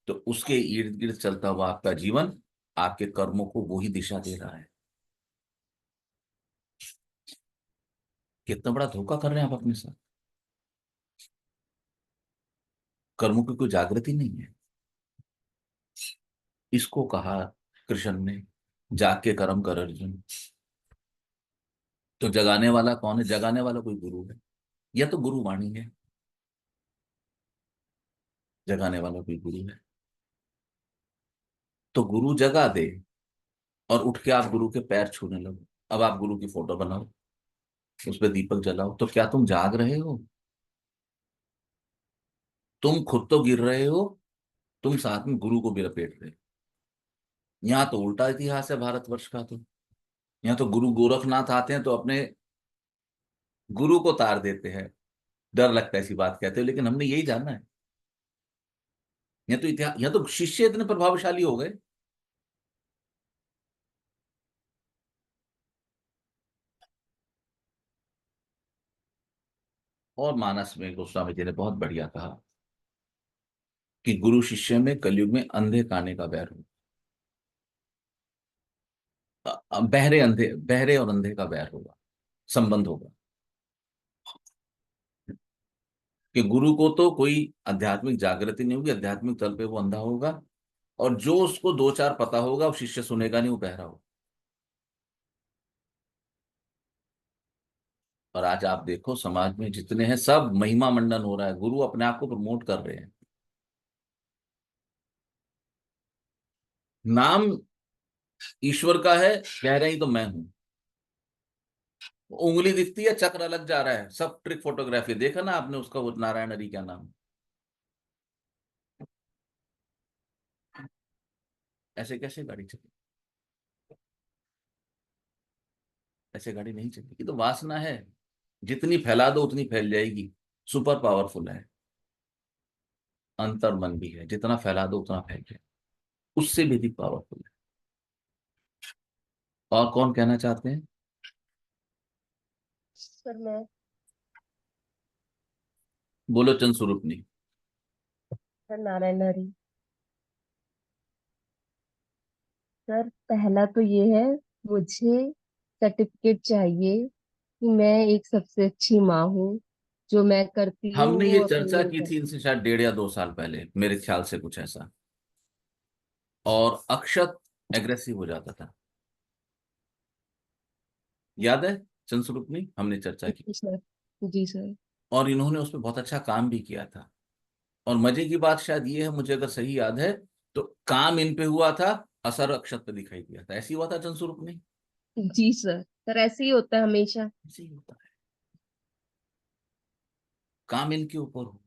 तो उसके इर्द गिर्द चलता हुआ आपका जीवन आपके कर्मों को वही दिशा दे रहा है। कितना बड़ा धोखा कर रहे हैं आप अपने साथ। कर्मों की कोई जागृति नहीं है। इसको कहा कृष्ण ने, जाग के कर्म कर अर्जुन। तो जगाने वाला कौन है? जगाने वाला कोई गुरु है, या तो गुरु वाणी है। जगाने वाला कोई गुरु है, तो गुरु जगा दे, और उठ के आप गुरु के पैर छूने लगो। अब आप गुरु की फोटो बनाओ, उस पर दीपक जलाओ, तो क्या तुम जाग रहे हो? तुम खुद तो गिर रहे हो, तुम साथ में गुरु को भी लपेट रहे हो। यहाँ तो उल्टा इतिहास है भारतवर्ष का। तो यहाँ तो गुरु गोरखनाथ आते हैं तो अपने गुरु को तार देते हैं। डर लगता है ऐसी बात कहते हो, लेकिन हमने यही जाना है। या तो इतिहास, या तो शिष्य इतने प्रभावशाली हो गए। और मानस में गोस्वामी जी ने बहुत बढ़िया कहा कि गुरु शिष्य में कलयुग में अंधे काने का बैर हो, बहरे और अंधे का बैर होगा, संबंध होगा। कि गुरु को तो कोई आध्यात्मिक जागृति नहीं होगी, आध्यात्मिक तल पे वो अंधा होगा, और जो उसको दो चार पता होगा वो शिष्य सुनेगा नहीं, वो बहरा होगा। और आज आप देखो समाज में जितने हैं सब महिमा मंडन हो रहा है, गुरु अपने आप को प्रमोट कर रहे हैं। नाम ईश्वर का है, कह रहे ही तो मैं हूं। उंगली दिखती है, चक्र अलग जा रहा है, सब ट्रिक फोटोग्राफी। देखा ना आपने उसका, वो नारायण हरि क्या नाम। ऐसे कैसे गाड़ी चली, ऐसे गाड़ी नहीं चलेगी। ये तो वासना है, जितनी फैला दो उतनी फैल जाएगी। सुपर पावरफुल है, अंतर मन भी है, जितना फैला दो उतना फैल जाए, उससे भी अधिक पावरफुल है। और कौन कहना चाहते हैं? सर मैं बोलो चंद स्वरूपनी। सर नारायण हरी। सर पहला तो ये है, मुझे सर्टिफिकेट चाहिए कि मैं एक सबसे अच्छी माँ हूँ। जो मैं करती हूँ हमने वो ये अपनी चर्चा नहीं की थी करती। इनसे शायद 1.5 या 2 साल पहले, मेरे ख्याल से कुछ ऐसा। और अक्षत एग्रेसिव हो जाता था, याद है चंद स्वरूपनी, हमने चर्चा की। जी सर। जी सर। और इन्होंने उस पर बहुत अच्छा काम भी किया था। और मजे की बात शायद ये है, मुझे अगर सही याद है, तो काम इन पे हुआ था, असर अक्षत पे दिखाई दिया था। ऐसी हुआ था चंद स्वरूपनी। जी सर। सर ऐसे ही होता है हमेशा। ऐसे ही होता है, काम इनके ऊपर हो।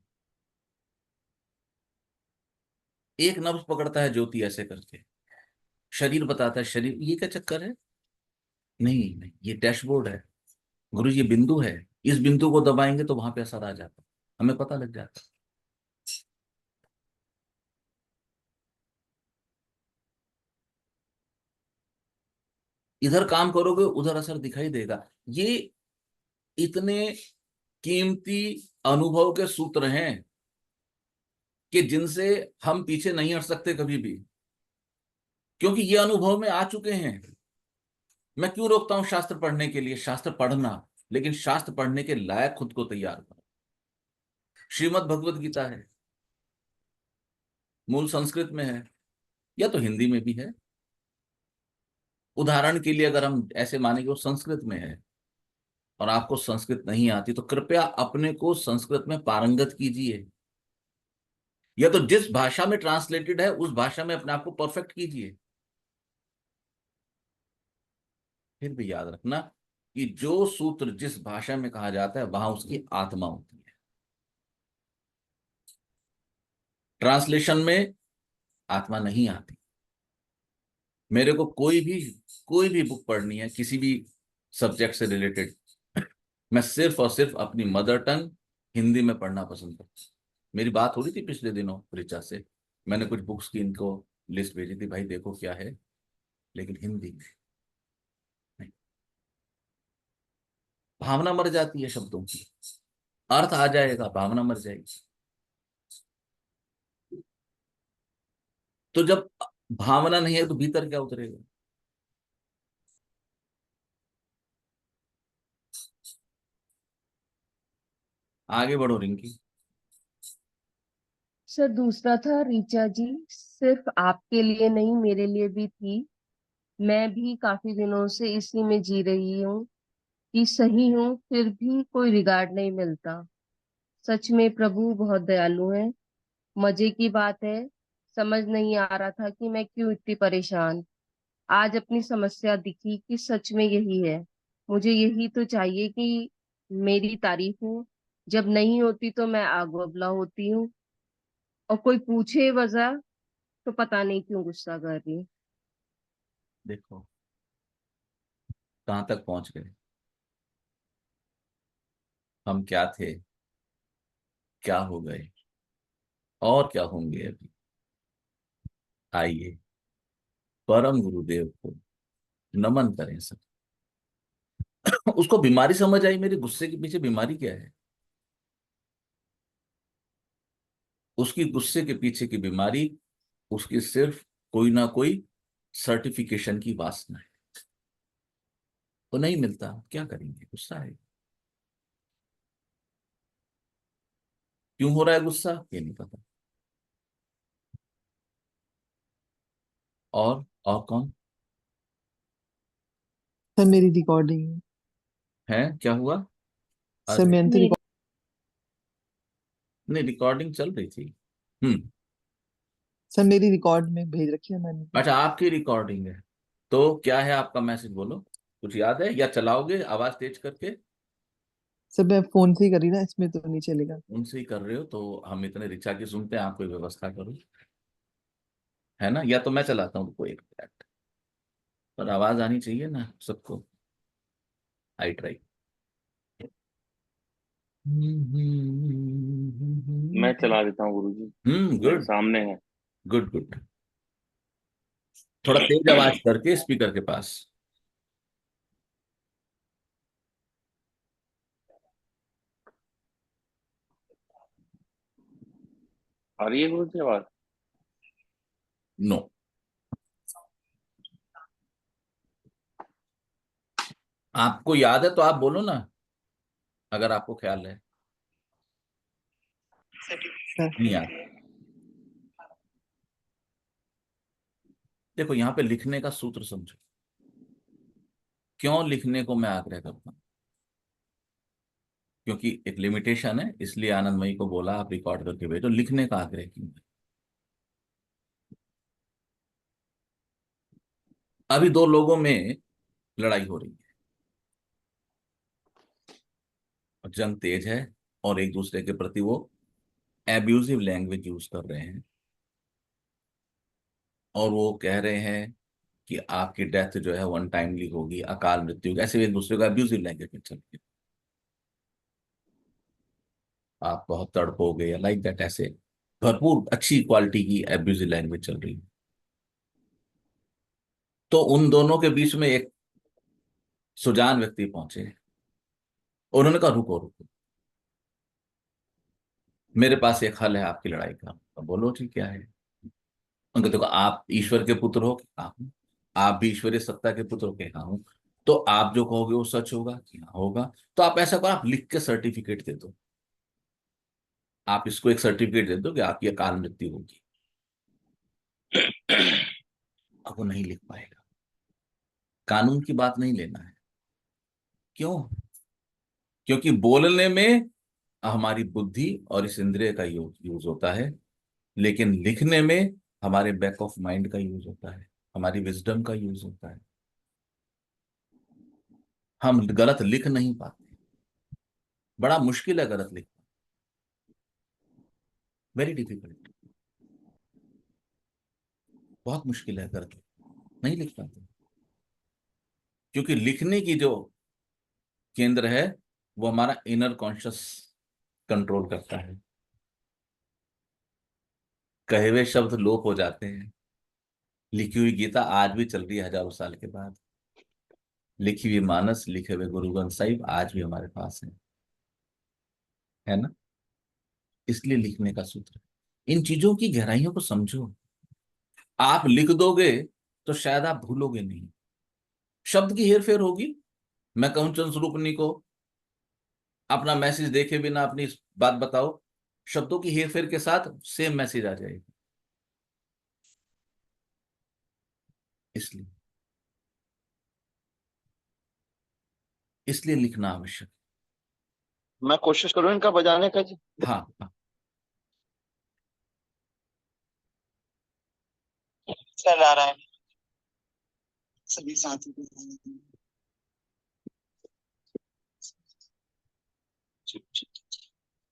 एक नब्ज पकड़ता है ज्योति ऐसे करके, शरीर बताता है, शरीर ये क्या चक्कर है। नहीं नहीं, ये डैशबोर्ड है गुरु, ये बिंदु है। इस बिंदु को दबाएंगे तो वहां पे असर आ जाता है, हमें पता लग जाता है। इधर काम करोगे उधर असर दिखाई देगा। ये इतने कीमती अनुभव के सूत्र हैं कि जिनसे हम पीछे नहीं हट सकते कभी भी, क्योंकि ये अनुभव में आ चुके हैं। मैं क्यों रोकता हूं शास्त्र पढ़ने के लिए? शास्त्र पढ़ना, लेकिन शास्त्र पढ़ने के लायक खुद को तैयार करो। श्रीमद् भगवत गीता है, मूल संस्कृत में है, या तो हिंदी में भी है। उदाहरण के लिए अगर हम ऐसे माने कि वो संस्कृत में है और आपको संस्कृत नहीं आती, तो कृपया अपने को संस्कृत में पारंगत कीजिए, या तो जिस भाषा में ट्रांसलेटेड है उस भाषा में अपने आप को परफेक्ट कीजिए। फिर भी याद रखना कि जो सूत्र जिस भाषा में कहा जाता है वहां उसकी आत्मा होती है। ट्रांसलेशन में आत्मा नहीं आती। मेरे को कोई भी बुक पढ़नी है किसी भी सब्जेक्ट से रिलेटेड, मैं सिर्फ और सिर्फ अपनी मदर टंग हिंदी में पढ़ना पसंद करता हूँ। मेरी बात हो रही थी पिछले दिनों ऋचा से, मैंने कुछ बुक्स की इनको लिस्ट भेजी थी, भाई देखो क्या है, लेकिन हिंदी में नहीं। भावना मर जाती है शब्दों की, अर्थ आ जाएगा, भावना मर जाएगी। तो जब भावना नहीं है तो भीतर क्या उतरेगा? आगे बढ़ो रिंकी। सर दूसरा था, रीचा जी सिर्फ आपके लिए नहीं मेरे लिए भी थी। मैं भी काफी दिनों से इसी में जी रही हूँ कि सही हूँ फिर भी कोई रिगार्ड नहीं मिलता। सच में प्रभु बहुत दयालु है। मजे की बात है, समझ नहीं आ रहा था कि मैं क्यों इतनी परेशान। आज अपनी समस्या दिखी कि सच में यही है। मुझे यही तो चाहिए कि मेरी तारीफ हो। जब नहीं होती तो मैं आग बबूला होती हूँ, और कोई पूछे वजह तो पता नहीं क्यों गुस्सा कर रही हूँ। देखो कहां तक पहुंच गए, हम क्या थे, क्या हो गए, और क्या होंगे अभी। आइए परम गुरुदेव को नमन करें सब। उसको बीमारी समझ आई, मेरे गुस्से के पीछे बीमारी क्या है? उसकी गुस्से के पीछे की बीमारी उसकी सिर्फ कोई ना कोई सर्टिफिकेशन की वासना है। तो नहीं मिलता, क्या करेंगे? गुस्सा है। क्यों हो रहा है गुस्सा, ये नहीं पता। और कौन सर मेरी रिकॉर्डिंग है? क्या हुआ? सर अरे मैंने तो मेरी नहीं, रिकॉर्डिंग चल रही थी। हम्म। सर मेरी रिकॉर्ड में भेज रखी है मैंने तो। अच्छा, आपकी रिकॉर्डिंग है। तो क्या है आपका मैसेज, बोलो। कुछ याद है या चलाओगे आवाज तेज करके? सर मैं फोन से ही करी ना, इसमें तो नहीं चलेगा। उनसे ही कर रहे हो तो हम इतने ऋचा की सुनते हैं, आप कोई व्यवस्था करो, है ना? या तो मैं चलाता हूँ कोई एक मिनट, पर आवाज आनी चाहिए ना सबको। I try. मैं चला देता हूँ गुरुजी, मेरे गुड सामने है। Good good. थोड़ा तेज आवाज करके स्पीकर के पास। आ रही है गुरुजी आवाज? नो। आपको याद है तो आप बोलो ना, अगर आपको ख्याल है। सर नहीं याद? देखो, यहाँ पे लिखने का सूत्र समझो। क्यों लिखने को मैं आग्रह करता हूँ? क्योंकि एक लिमिटेशन है, इसलिए आनंदमयी को बोला आप रिकॉर्ड करके भेजो। लिखने का आग्रह क्यों है? अभी दो लोगों में लड़ाई हो रही है और जंग तेज है, और एक दूसरे के प्रति वो एब्यूजिव लैंग्वेज यूज कर रहे हैं, और वो कह रहे हैं कि आपकी डेथ जो है वन टाइमली होगी, अकाल मृत्यु होगी। ऐसे एक दूसरे को एब्यूजिव लैंग्वेज में चल रही है। आप बहुत तड़पोगे या लाइक दैट, ऐसे भरपूर अच्छी क्वालिटी की एब्यूजिव लैंग्वेज चल रही है। तो उन दोनों के बीच में एक सुजान व्यक्ति पहुंचे। उन्होंने कहा रुको रुको, मेरे पास एक हल है आपकी लड़ाई का। तो बोलो जी, क्या है? उनका देखो, आप ईश्वर के पुत्र हो कि हाँ हूं, आप भी ईश्वरीय सत्ता के पुत्र हो कि हाँ हूं, तो आप जो कहोगे वो सच होगा कि हाँ होगा। तो आप ऐसा करो, आप लिख के सर्टिफिकेट दे दो। आप इसको एक सर्टिफिकेट दे दो कि आपकी अकाल मृत्यु होगी। अब वो नहीं लिख पाएगा। कानून की बात नहीं लेना है। क्यों? क्योंकि बोलने में हमारी बुद्धि और इस इंद्रिय का यूज होता है, लेकिन लिखने में हमारे बैक ऑफ माइंड का यूज होता है, हमारी विजडम का यूज होता है। हम गलत लिख नहीं पाते। बड़ा मुश्किल है गलत लिखना, वेरी डिफिकल्ट। बहुत मुश्किल है गलत लिखना, नहीं लिख पाते। क्योंकि लिखने की जो केंद्र है वो हमारा इनर कॉन्शियस कंट्रोल करता है। कहे हुए शब्द लोप हो जाते हैं। लिखी हुई गीता आज भी चल रही है हजारों साल के बाद। लिखी हुई मानस, लिखे हुए गुरु ग्रंथ साहिब आज भी हमारे पास है ना? इसलिए लिखने का सूत्र, इन चीजों की गहराइयों को समझो। आप लिख दोगे तो शायद आप भूलोगे नहीं। शब्द की हेरफेर होगी। मैं कहूं चंद्रस्वरूपनी को अपना मैसेज देखे बिना अपनी बात बताओ, शब्दों की हेरफेर के साथ सेम मैसेज आ जाएगा। इसलिए इसलिए लिखना आवश्यक मैं कोशिश करूँ इनका बजाने का जी। है। हाँ हाँ। चल आ रहा है सभी साथी को।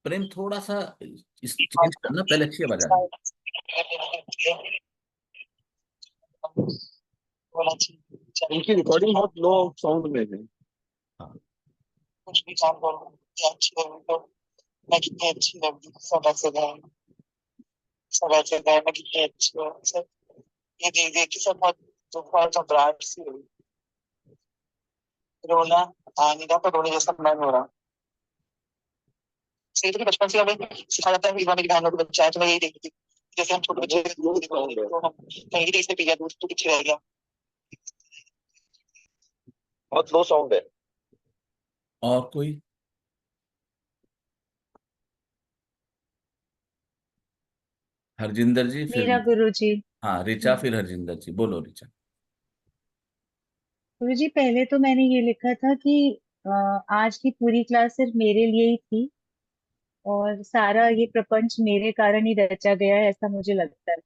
प्रेम थोड़ा सा चेंज करना, पहले अच्छी आवाज आ रही इनकी रिकॉर्डिंग बहुत लो साउंड में है। हाँ। कुछ भी काम करो, क्या अच्छी लगी तो मैं कितनी अच्छी लगी, सब ऐसे गाए, सब ऐसे गाए, मैं कितनी अच्छी हूँ, सब ये देख देख के सब बहुत घबराहट सी हुई। रोना आ नहीं रहा, पर रोने जैसा मन हो रहा। सही तो कि बचपन से हमें सिखाया जाता है कि मेरी बहनों को बच्चा है, तो मैं यही देखती थी जैसे हम छोटे बच्चे दूध निकालते हैं, तो हम कहीं भी इसने पिया दूध तो पीछे रह गया। बहुत लो साउंड है। और कोई? हरजिंदर जी फिर। मेरा गुरुजी। हाँ रिचा, फिर हरजिंदर जी। बोलो रिचा। गुरुजी, पहले तो मैंने ये लिखा था कि आज की पूरी क्लास सिर्फ मेरे लिए ही थी और सारा ये प्रपंच मेरे कारण ही रचा गया है, ऐसा मुझे लगता है।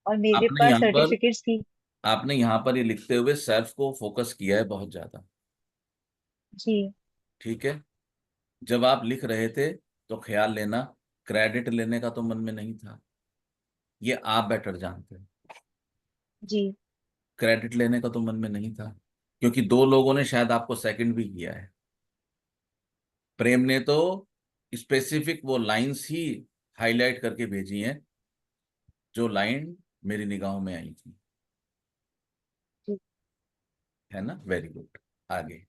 और मेरे आपने पास यहाँ पर सर्टिफिकेट्स की। आपने यहाँ पर ये लिखते हुए सेल्फ को फोकस किया है बहुत ज्यादा। जी। ठीक है। जब आप लिख रहे थे तो ख्याल लेना, क्रेडिट लेने का तो मन में नहीं था। ये आप बेटर जानते हैं। जी। क्रेडिट लेने का तो मन में नहीं था, क्योंकि दो लोगों ने शायद आपको सेकंड भी किया है। प्रेम ने तो स्पेसिफिक वो लाइंस ही हाईलाइट करके भेजी हैं जो लाइन मेरी निगाहों में आई थी। जी। है ना? Very good. आगे।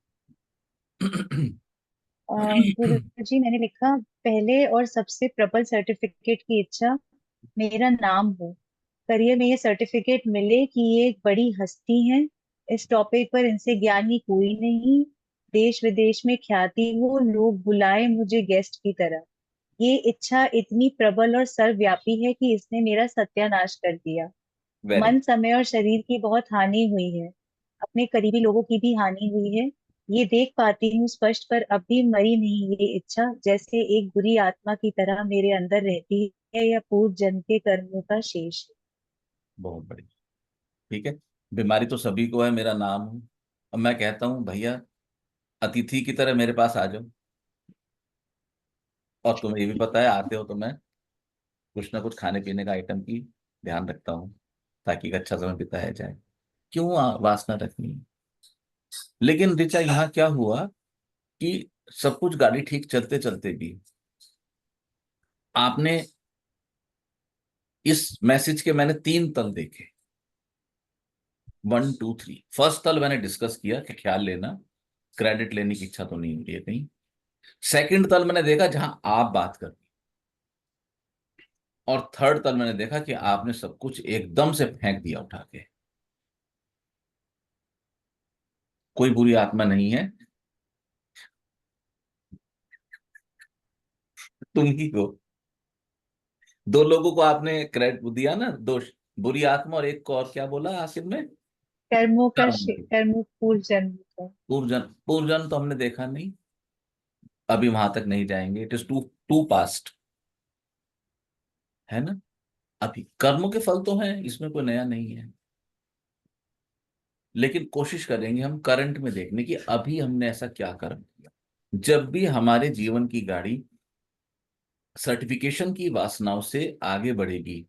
गुरुजी, मैंने लिखा, पहले और सबसे प्रबल सर्टिफिकेट की इच्छा मेरा नाम हो। करियर में ये सर्टिफिकेट मिले कि ये एक बड़ी हस्ती है। इस टॉपिक पर इनसे ज्ञानी कोई नहीं। देश विदेश में ख्याति हो, लोग बुलाए मुझे गेस्ट की तरह। ये इच्छा इतनी प्रबल और सर्वव्यापी है कि इसने मेरा सत्यानाश कर दिया। वेरी। मन, समय और शरीर की बहुत हानि हुई है। अपने करीबी लोगों की भी हानि हुई है। ये देख पाती हूँ स्पष्ट, पर अब भी मरी नहीं ये इच्छा, जैसे एक बुरी आत्मा की तरह मेरे अंदर रहती है, या पूर्व जन्म के कर्मों का शेष। बहुत बढ़िया। ठीक है। बीमारी तो सभी को है, मेरा नाम हूं। अब मैं कहता हूं भैया, अतिथि की तरह मेरे पास आ जाओ। और तुम्हें ये भी पता है, आते हो तो मैं कुछ ना कुछ खाने पीने का आइटम की ध्यान रखता हूँ, ताकि एक अच्छा समय बिताया जाए। क्यों वासना रखनी है? लेकिन ऋचा, यहाँ क्या हुआ कि सब कुछ गाड़ी ठीक चलते चलते भी आपने इस मैसेज के मैंने 3 तल देखे। 1 2 3। फर्स्ट तल मैंने डिस्कस किया कि ख्याल लेना, क्रेडिट लेने की इच्छा तो नहीं हो रही है कहीं। सेकंड तल मैंने देखा जहां आप बात कर रही। और थर्ड तल मैंने देखा कि आपने सब कुछ एकदम से फेंक दिया उठा के। कोई बुरी आत्मा नहीं है, तुम ही हो। 2 लोगों को आपने क्रेडिट दिया ना, दोष। बुरी आत्मा और एक को और क्या बोला आखिर में? कर्म। कर्म पूर्व जन्म का। पूर्व जन्म तो हमने देखा नहीं, अभी वहां तक नहीं जाएंगे। It is too too past. है ना? अभी कर्मों के फल तो हैं, इसमें कोई नया नहीं है। लेकिन कोशिश करेंगे हम करंट में देखने की, अभी हमने ऐसा क्या कर्म किया। जब भी हमारे जीवन की गाड़ी सर्टिफिकेशन की वासनाओं से आगे बढ़ेगी,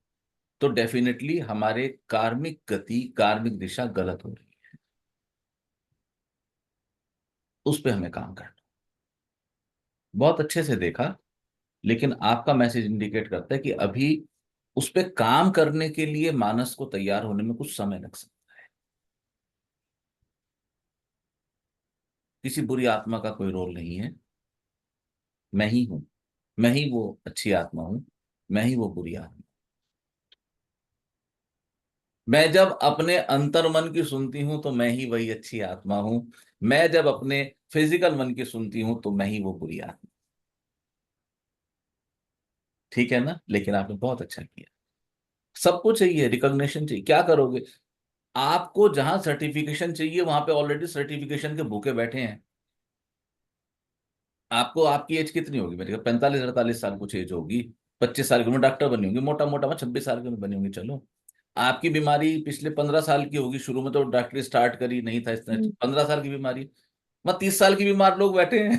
तो डेफिनेटली हमारे कार्मिक गति, कार्मिक दिशा गलत हो रही है। उस पे हमें काम करना। बहुत अच्छे से देखा, लेकिन आपका मैसेज इंडिकेट करता है कि अभी उस पे काम करने के लिए मानस को तैयार होने में कुछ समय लग सकता है। किसी बुरी आत्मा का कोई रोल नहीं है, मैं ही हूं। मैं ही वो अच्छी आत्मा हूं, मैं ही वो बुरी आत्मा। मैं जब अपने अंतर मन की सुनती हूं तो मैं ही वही अच्छी आत्मा हूं। मैं जब अपने फिजिकल मन की सुनती हूं तो मैं ही वो बुरी आत्मा। ठीक है ना? लेकिन आपने बहुत अच्छा किया। सबको चाहिए रिकॉग्निशन, चाहिए, क्या करोगे? आपको जहां सर्टिफिकेशन चाहिए वहां पे ऑलरेडी सर्टिफिकेशन के भूखे बैठे हैं। आपको, आपकी एज कितनी होगी? मेरे 45 48 साल कुछ एज होगी। 25 साल की उम्र डॉक्टर बनी होंगी, मोटा मोटा में 26 साल की उम्र बनी होंगी। चलो, आपकी बीमारी पिछले 15 साल की होगी, शुरू में तो डॉक्टरी स्टार्ट करी नहीं था इसने। 15 साल की बीमारी, वह 30 साल की बीमार लोग बैठे हैं।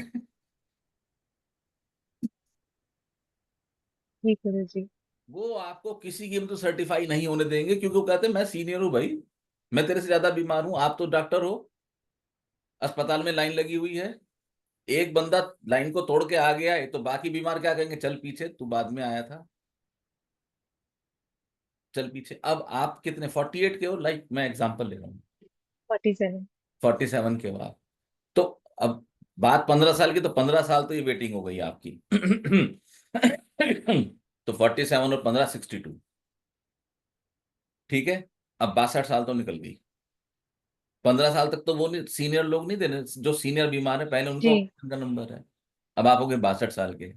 जी गुरुजी। वो आपको किसी कीमत तो सर्टिफाई नहीं होने देंगे, क्योंकि वो कहते हैं मैं सीनियर हूं भाई, मैं तेरे से ज्यादा बीमार हूं, आप तो डॉक्टर हो, अस्पताल में लाइन लगी हुई है। एक बंदा लाइन को तोड़ के आ गया है तो बाकी बीमार क्या कहेंगे? चल पीछे, तू बाद में आया था। चल पीछे। अब आप कितने 48 के हो, लाइक मैं एग्जांपल ले रहा हूँ, 47। 47 के हो आप। तो अब बात 15 साल की, तो 15 साल तो ये वेटिंग हो गई आपकी। तो 47 और 15 62, ठीक है। अब 62 साल तो निकल गई। 15 साल तक तो वो नहीं, सीनियर लोग नहीं देने, जो सीनियर बीमार है पहले उनको जी। ऑपरेशन का नंबर है। अब आप हो गए 62 साल के।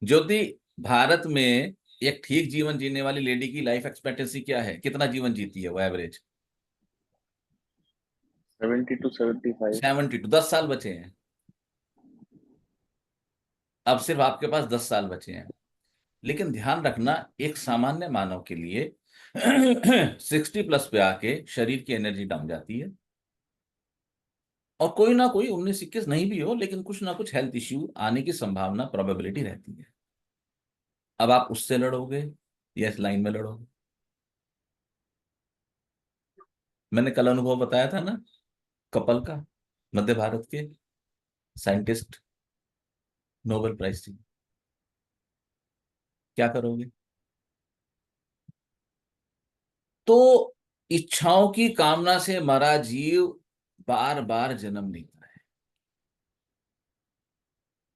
ज्योति, भारत में एक ठीक जीवन जीने वाली लेडी की लाइफ एक्सपेक्टेंसी क्या है, कितना जीवन जीती है वो एवरेज? 70 to 75। 72, 10 साल बचे हैं। अब सिर्फ आपके पास 10 साल बचे हैं। लेकिन ध्यान रखना, एक सामान्य मानव के लिए 60 प्लस पे आके शरीर की एनर्जी डाउन जाती है, और कोई ना कोई 19-21 नहीं भी हो, लेकिन कुछ ना कुछ हेल्थ इश्यू आने की संभावना, प्रोबेबिलिटी रहती है। अब आप उससे लड़ोगे या इस लाइन में लड़ोगे? मैंने कल अनुभव बताया था ना, कपल का, मध्य भारत के साइंटिस्ट, नोबेल प्राइज थी। क्या करोगे? तो इच्छाओं की कामना से मरा जीव बार बार जन्म लेता है,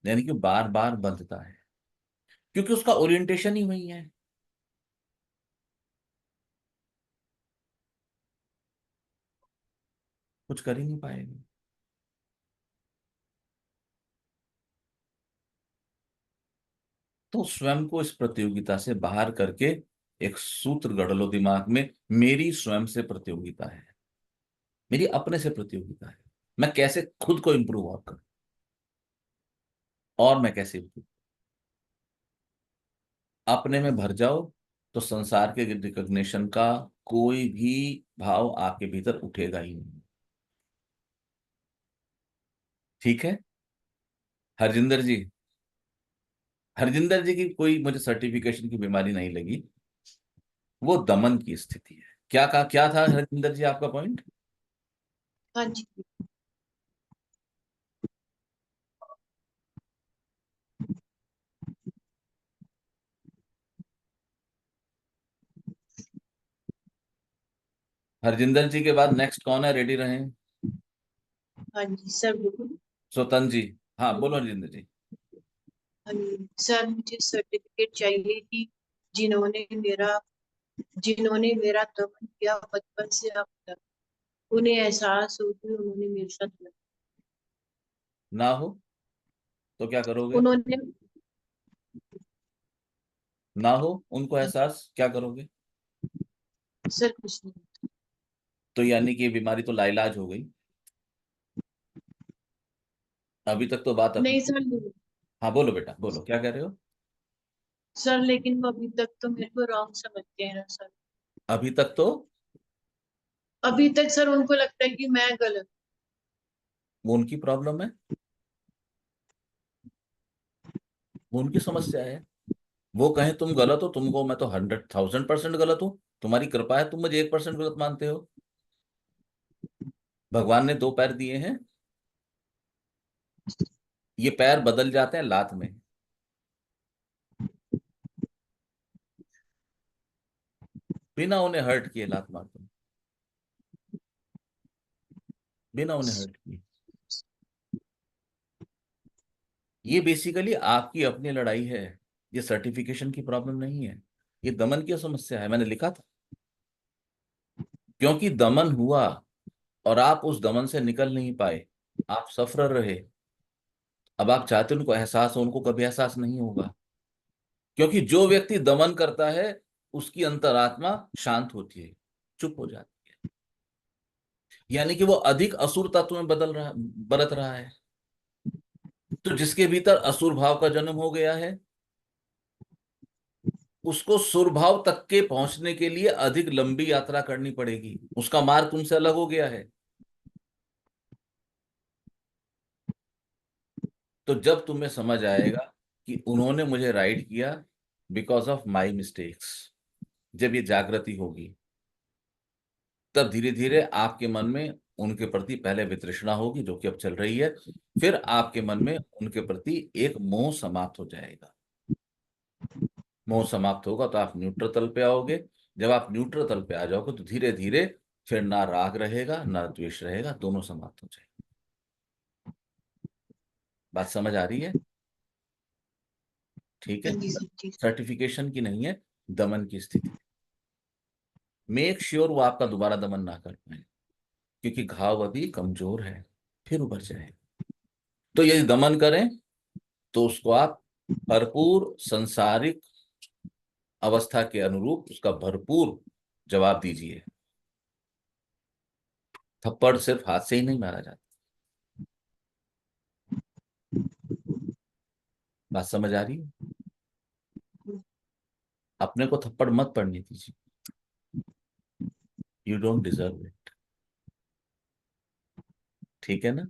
यानी कि बार बार बंधता है, क्योंकि उसका ओरिएंटेशन ही वही है। कुछ कर ही नहीं पाएगा। तो स्वयं को इस प्रतियोगिता से बाहर करके एक सूत्र गढ़ लो दिमाग में, मेरी स्वयं से प्रतियोगिता है, मेरी अपने से प्रतियोगिता है। मैं कैसे खुद को इंप्रूव और करूं, और मैं कैसे improve? अपने में भर जाओ, तो संसार के रिकॉग्निशन का कोई भी भाव आपके भीतर उठेगा ही नहीं। ठीक है। हरजिंदर जी, हरजिंदर जी की कोई मुझे सर्टिफिकेशन की बीमारी नहीं लगी, वो दमन की स्थिति है। क्या कहा, क्या था हरजिंदर जी आपका पॉइंट? हाँ जी। हरजिंदर जी के बाद नेक्स्ट कौन है, रेडी रहें। हाँ जी सर, बिल्कुल। स्वतंत्र जी, हाँ बोलो हरजिंदर जी। हाँ जी सर, मुझे सर्टिफिकेट चाहिए कि जिन्होंने मेरा जिन्होंने मेरा दमन किया बचपन से अब तक, उन्हें एहसास हो कि उन्होंने मेरे साथ गलत- ना हो तो क्या करोगे? उन्होंने ना हो उनको एहसास, क्या करोगे? सर कुछ नहीं। तो यानी कि ये बीमारी तो लाइलाज हो गई। अभी तक तो बात अपनी। नहीं सर, नहीं। हाँ बोलो बेटा, बोलो क्या कह रहे हो? सर लेकिन वो अभी तक तो मेरे को रॉन्ग समझते हैं ना सर। अभी तक तो अभी तक सर उनको लगता है कि मैं गलत। वो उनकी प्रॉब्लम है, वो उनकी समस्या है। वो कहें तुम गलत हो, तुमको मैं तो 100,000% गलत हूं, तुम्हारी कृपा है तुम मुझे 1% गलत मानते हो। भगवान ने 2 पैर दिए हैं, ये पैर बदल जाते हैं लात में। बिना उन्हें हर्ट किए लात मारते हैं, बिना उन्हें हर्ट किए। ये बेसिकली आपकी अपनी लड़ाई है, ये सर्टिफिकेशन की प्रॉब्लम नहीं है, ये दमन की समस्या है। मैंने लिखा था, क्योंकि दमन हुआ और आप उस दमन से निकल नहीं पाए, आप सफर रहे। अब आप चाहते हो उनको एहसास हो, उनको कभी एहसास नहीं होगा, क्योंकि जो व्यक्ति दमन करता है उसकी अंतरात्मा शांत होती है, चुप हो जाती है, यानी कि वो अधिक असुर तत्व में बरत रहा है। तो जिसके भीतर असुर भाव का जन्म हो गया है, उसको सुर भाव तक के पहुंचने के लिए अधिक लंबी यात्रा करनी पड़ेगी, उसका मार्ग तुमसे अलग हो गया है। तो जब तुम्हें समझ आएगा कि उन्होंने मुझे राइट किया बिकॉज ऑफ माई मिस्टेक्स, जब ये जागृति होगी, तब धीरे धीरे आपके मन में उनके प्रति पहले वितृष्णा होगी, जो कि अब चल रही है, फिर आपके मन में उनके प्रति एक मोह समाप्त हो जाएगा। मोह समाप्त होगा तो आप न्यूट्रल तल पे आओगे, जब आप न्यूट्रल तल पे आ जाओगे तो धीरे धीरे फिर ना राग रहेगा ना द्वेष रहेगा, दोनों समाप्त हो जाएंगे। बात समझ आ रही है? ठीक है। हाँ जी सर जी। सर्टिफिकेशन की नहीं है, दमन की स्थिति। मेक श्योर वो आपका दोबारा दमन ना कर पाए, क्योंकि घाव अभी कमजोर है, फिर उभर जाए। तो यदि दमन करें तो उसको आप भरपूर संसारिक अवस्था के अनुरूप उसका भरपूर जवाब दीजिए। थप्पड़ सिर्फ हाथ से ही नहीं मारा जाता। बात समझ आ रही है? अपने को थप्पड़ मत पड़ने दीजिए, यू डोंट डिजर्व इट। ठीक है ना?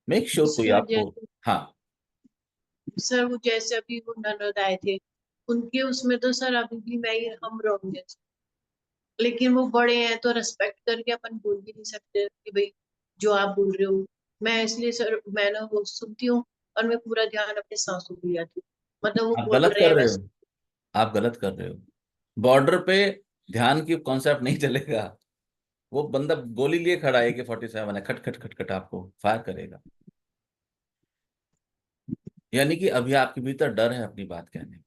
मेक श्योर कोई सर आपको। हाँ, सर वो जैसे अभी वो ननद आए थे, उनके उसमें तो सर अभी भी मैं ही हम रहोगे, लेकिन वो बड़े हैं तो रेस्पेक्ट करके अपन बोल भी नहीं सकते कि भाई जो आप बोल रहे हो। मैं इसलिए सर मैं ना वो सुनती हूँ और मैं पूरा ध्यान अपने सासू को दिया थी, मतलब वो आप बोल गलत रहे कर हैं रहे मैं। हो। आप गलत कर रहे हो। बॉर्डर पे ध्यान की कॉन्सेप्ट नहीं चलेगा। वो बंदा गोली लिए खड़ा है कि 47 है, खट खट खट खट आपको फायर करेगा। यानी कि अभी आपके भीतर डर है अपनी बात कहने में।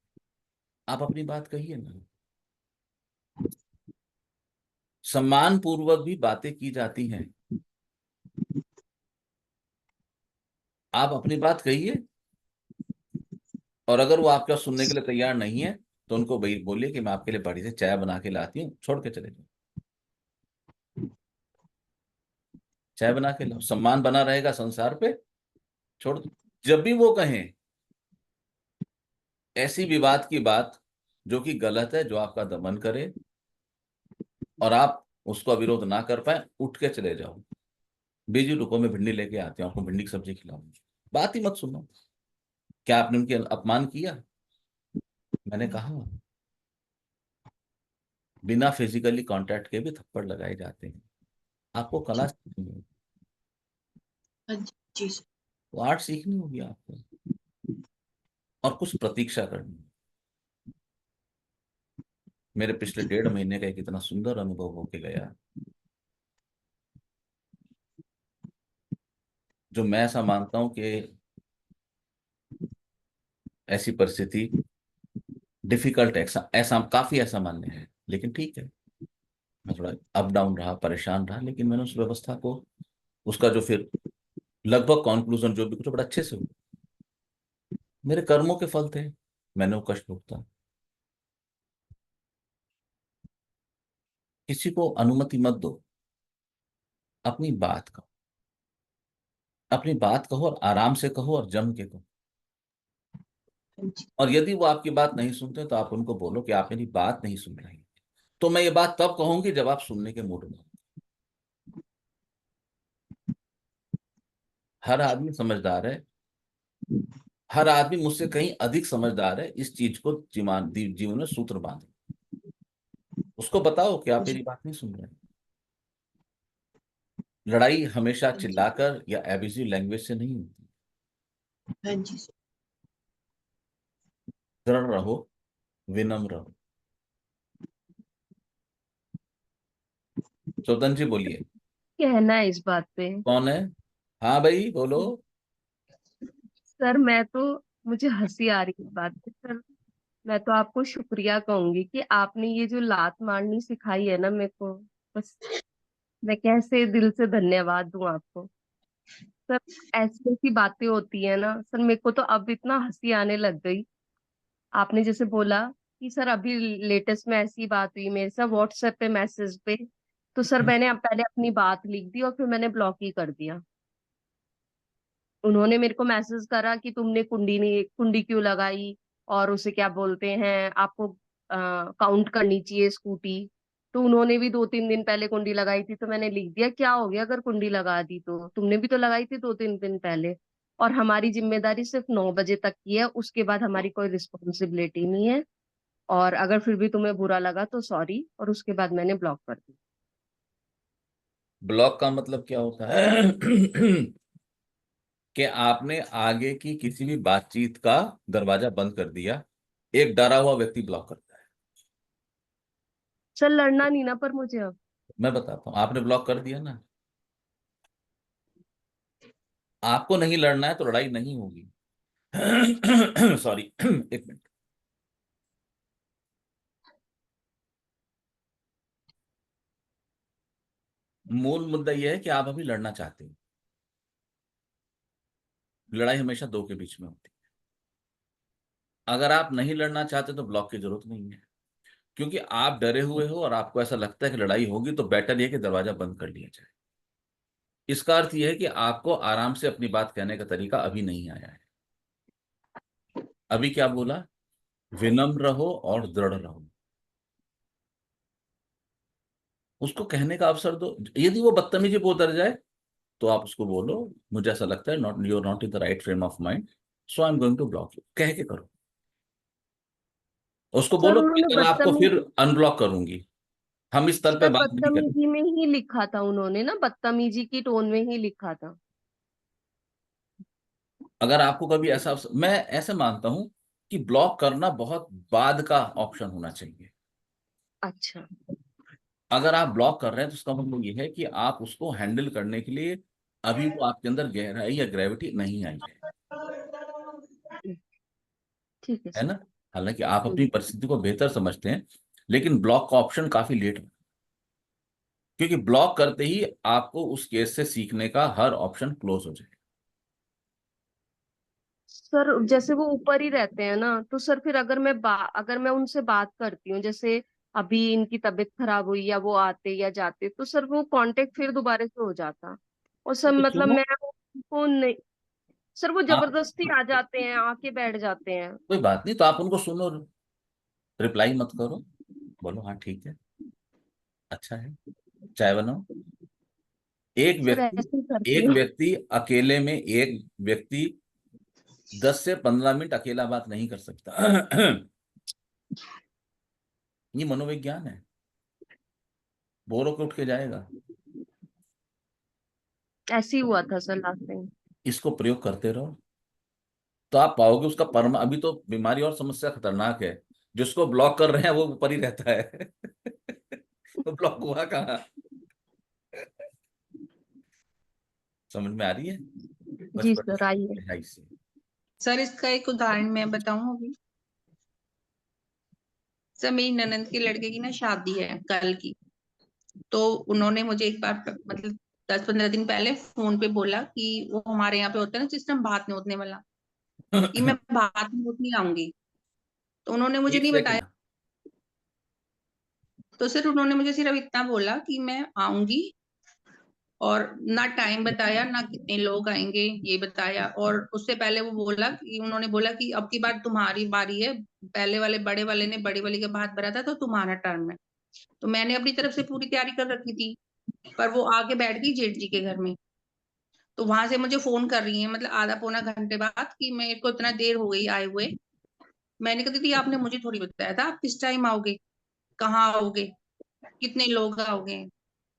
आप अपनी बात कहिए ना। सम्मान पूर्वक भी बातें की जाती हैं। आप अपनी बात कहिए, और अगर वो आपका सुनने के लिए तैयार नहीं है तो उनको भाई बोलिए कि मैं आपके लिए बड़ी से चाय बना के लाती हूँ, छोड़ के चले जाओ। चाय बना के लाओ, सम्मान बना रहेगा संसार पे। छोड़ दो। जब भी वो कहें ऐसी विवाद की बात जो कि गलत है, जो आपका दमन करे, और आप उसका विरोध ना कर पाए, उठ के चले जाओ। बीजू रुको, मैं भिंडी लेके आती हूँ, आपको भिंडी की सब्जी खिलाऊंगी। बात ही मत सुनो। क्या आपने उनके अपमान किया? मैंने कहा बिना फिजिकली कांटेक्ट के भी थप्पड़ लगाए जाते हैं। आपको कला सीखनी होगी, हाँ जी सर। वो आर्ट सीखनी होगी आपको, और कुछ प्रतीक्षा करनी है। मेरे पिछले 1.5 महीने का एक इतना सुंदर अनुभव होके गया, जो मैं ऐसा मानता हूं कि ऐसी परिस्थिति डिफिकल्ट, ऐसा ऐसा काफी ऐसा मान्य है, लेकिन ठीक है। मैं थोड़ा अप डाउन रहा, परेशान रहा, लेकिन मैंने उस व्यवस्था को, उसका जो फिर लगभग कॉन्क्लूजन जो भी कुछ बड़ा अच्छे से हुआ। मेरे कर्मों के फल थे, मैंने वो कष्ट भुगता। किसी को अनुमति मत दो। अपनी बात कहो, अपनी बात कहो, और आराम से कहो, और जम के कहो। हाँ जी। और यदि वो आपकी बात नहीं सुनते तो आप उनको बोलो कि आप मेरी बात नहीं सुन रहे हैं, तो मैं ये बात तब कहूंगी जब आप सुनने के मूड में हो। हर आदमी समझदार है, हर आदमी मुझसे कहीं अधिक समझदार है। इस चीज को जीवन में सूत्र बांधे। उसको बताओ कि आप मेरी बात नहीं सुन रहे हैं। लड़ाई हमेशा चिल्लाकर या एब्यूजिव लैंग्वेज से नहीं होती। हाँ जी सर। दृढ़ रहो, विनम्र रहो। चौधन जी बोलिए। कहना है इस बात पे। कौन है? हाँ भाई बोलो। सर मैं तो, मुझे हंसी आ रही है इस बात पे सर। मैं तो आपको शुक्रिया कहूंगी कि आपने ये जो लात मारनी सिखाई है ना मेरे को, बस मैं कैसे दिल से धन्यवाद दूं आपको सर। ऐसी ऐसी बातें होती है ना सर, मेरे को तो अब इतना हंसी आने लग गई। आपने जैसे बोला कि सर अभी लेटेस्ट में ऐसी बात हुई मेरे साथ व्हाट्सएप पे मैसेज पे, तो सर मैंने अब पहले अपनी बात लिख दी और फिर मैंने ब्लॉक ही कर दिया। उन्होंने मेरे को मैसेज करा कि तुमने कुंडी नहीं, कुंडी क्यों लगाई, और उसे क्या बोलते हैं, आपको काउंट करनी चाहिए स्कूटी। तो उन्होंने भी 2-3 दिन पहले कुंडी लगाई थी, तो मैंने लिख दिया क्या हो गया अगर कुंडी लगा दी, तो तुमने भी तो लगाई थी 2-3 दिन पहले। और हमारी जिम्मेदारी सिर्फ 9 बजे तक की है, उसके बाद हमारी कोई रिस्पॉन्सिबिलिटी नहीं है। और अगर फिर भी तुम्हें बुरा लगा तो सॉरी, और उसके बाद मैंने ब्लॉक कर दिया। ब्लॉक का मतलब क्या होता है? कि आपने आगे की किसी भी बातचीत का दरवाजा बंद कर दिया। एक डरा हुआ व्यक्ति ब्लॉक करता है। सर लड़ना नहीं ना पर मुझे अब। मैं बताता हूँ, आपने ब्लॉक कर दिया ना, आपको नहीं लड़ना है तो लड़ाई नहीं होगी। सॉरी, एक मिनट। मूल मुद्दा यह है कि आप अभी लड़ना चाहते हैं। लड़ाई हमेशा दो के बीच में होती है। अगर आप नहीं लड़ना चाहते तो ब्लॉक की जरूरत नहीं है, क्योंकि आप डरे हुए हो और आपको ऐसा लगता है कि लड़ाई होगी, तो बेटर यह कि दरवाजा बंद कर लिया जाए। इसका अर्थ यह है कि आपको आराम से अपनी बात कहने का तरीका अभी नहीं आया है। अभी क्या बोला? विनम्र रहो और दृढ़ रहो। उसको कहने का अवसर दो। यदि वो बदतमीजी पे उतर जाए तो आप उसको बोलो, मुझे ऐसा लगता है not, you are not in the right frame of mind, so I am going to block you, कह के करो। उसको सर बोलो कि उन्होंने कल आपको फिर बदतमीजी, अनब्लॉक करूंगी, हम इस तल पे सर बात नहीं करेंगे। बदतमीजी में ही लिखा था उन्होंने ना, बदतमीजी की टोन में ही लिखा था। अगर आपको कभी ऐसा मैं ऐसे मानता हूं कि ब्लॉक करना बहुत बाद का ऑप्शन होना चाहिए। अच्छा। अगर आप ब्लॉक कर रहे हैं तो उसका मतलब ये है कि आप उसको हैंडल करने के लिए अभी वो आपके अंदर गहराई या ग्रेविटी नहीं आई ठीक है है सर। ना? हालांकि आप अपनी हम्म। परिस्थिति को बेहतर समझते हैं, लेकिन ब्लॉक का ऑप्शन काफी लेट, क्योंकि ब्लॉक करते ही आपको उस केस से सीखने का हर ऑप्शन क्लोज हो जाए। सर जैसे वो ऊपर ही रहते हैं ना, तो सर फिर अगर मैं उनसे बात करती हूँ, जैसे अभी इनकी तबीयत खराब हुई या वो आते या जाते, तो सर वो कांटेक्ट फिर दोबारा से हो जाता। और सर तो मतलब सुनो, मैं उनको नहीं, सर वो आप, जबरदस्ती आ जाते हैं, आके बैठ जाते हैं। कोई बात नहीं, तो आप उनको सुनो, रिप्लाई मत करो, बोलो हाँ ठीक है, अच्छा है, चाय बनाओ। एक सर व्यक्ति, ऐसे ही करती एक हूँ। व्यक्ति अकेले में, एक व्यक्ति 10 से 15 मिनट अकेला बात नहीं कर सकता। ये मनोविज्ञान है, बोर होकर उठ के जाएगा। ऐसे ही हुआ था सर लास्ट टाइम। इसको प्रयोग करते रहो तो आप पाओगे उसका परमा। अभी तो बीमारी और समस्या खतरनाक है, जिसको ब्लॉक कर रहे हैं वो ऊपर ही रहता है। तो ब्लॉक हुआ कहाँ? समझ में आ रही है? बस जी बड़ी सर आइए। गहराई से। सर इसका एक उदाहरण मैं बताऊं अभी। सर मेरी ननंद के लड़के की ना शादी है कल की। तो उन्होंने मुझे एक बार मतलब 10-15 दिन पहले फोन पे बोला कि वो हमारे यहाँ पे होता है ना सिस्टम भात नोतने वाला, कि मैं भात नोतने आऊंगी। तो उन्होंने मुझे एक नहीं बताया। सेकंड, तो सिर्फ उन्होंने मुझे सिर्फ इतना बोला कि मैं आऊंगी, और ना टाइम बताया ना कितने लोग आएंगे ये बताया। और उससे पहले वो बोला कि उन्होंने बोला कि अब की बार तुम्हारी बारी है, पहले वाले बड़े वाले ने बड़ी वाली का भात भरा था तो तुम्हारा टर्न है। तो मैंने अपनी तरफ से पूरी तैयारी कर रखी थी, पर वो आके बैठ गई जेठ जी के घर में। तो वहां से मुझे फोन कर रही है मतलब आधा पौना घंटे बाद कि मेरे को इतना देर हो गई आए हुए। मैंने कहा दीदी आपने मुझे थोड़ी बताया था आप किस टाइम आओगे, कहाँ आओगे, कितने लोग आओगे।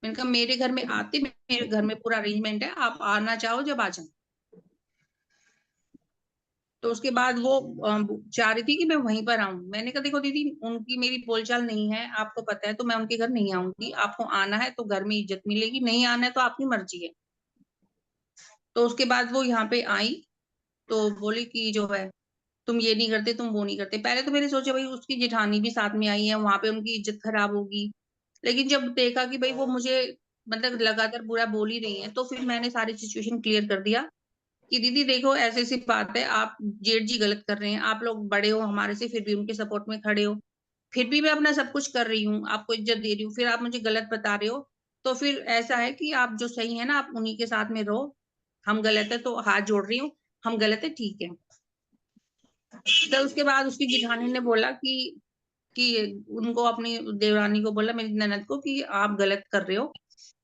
मैंने कहा मेरे घर में आते, मेरे घर में पूरा अरेंजमेंट है, आप आना चाहो जब आ जाओ। तो उसके बाद वो चाह रही थी कि मैं वहीं पर आऊं। मैंने कहा देखो दीदी उनकी मेरी बोलचाल नहीं है, आपको पता है, तो मैं उनके घर नहीं आऊंगी। आपको आना है तो घर में इज्जत मिलेगी, नहीं आना है तो आपकी मर्जी है। तो उसके बाद वो यहाँ पे आई तो बोली कि जो है तुम ये नहीं करते, तुम वो नहीं करते। पहले तो मैंने सोचा भाई उसकी जेठानी भी साथ में आई है, वहां पे उनकी इज्जत खराब होगी। लेकिन जब देखा कि भाई वो मुझे मतलब लगातार बुरा बोल ही रही है, तो फिर मैंने सारी सिचुएशन क्लियर कर दिया कि दीदी देखो ऐसी ऐसी बात है, आप जेठ जी गलत कर रहे हैं, आप लोग बड़े हो हमारे से फिर भी उनके सपोर्ट में खड़े हो, फिर भी मैं अपना सब कुछ कर रही हूँ, आपको इज्जत दे रही हूँ, फिर आप मुझे गलत बता रहे हो। तो फिर ऐसा है कि आप जो सही है ना आप उन्हीं के साथ में रहो, हम गलत है तो हाथ जोड़ रही हूँ, हम गलत है ठीक है। तो उसके बाद उसकी जिठानी ने बोला कि उनको अपनी देवरानी को बोला, मेरी ननद को, कि आप गलत कर रहे हो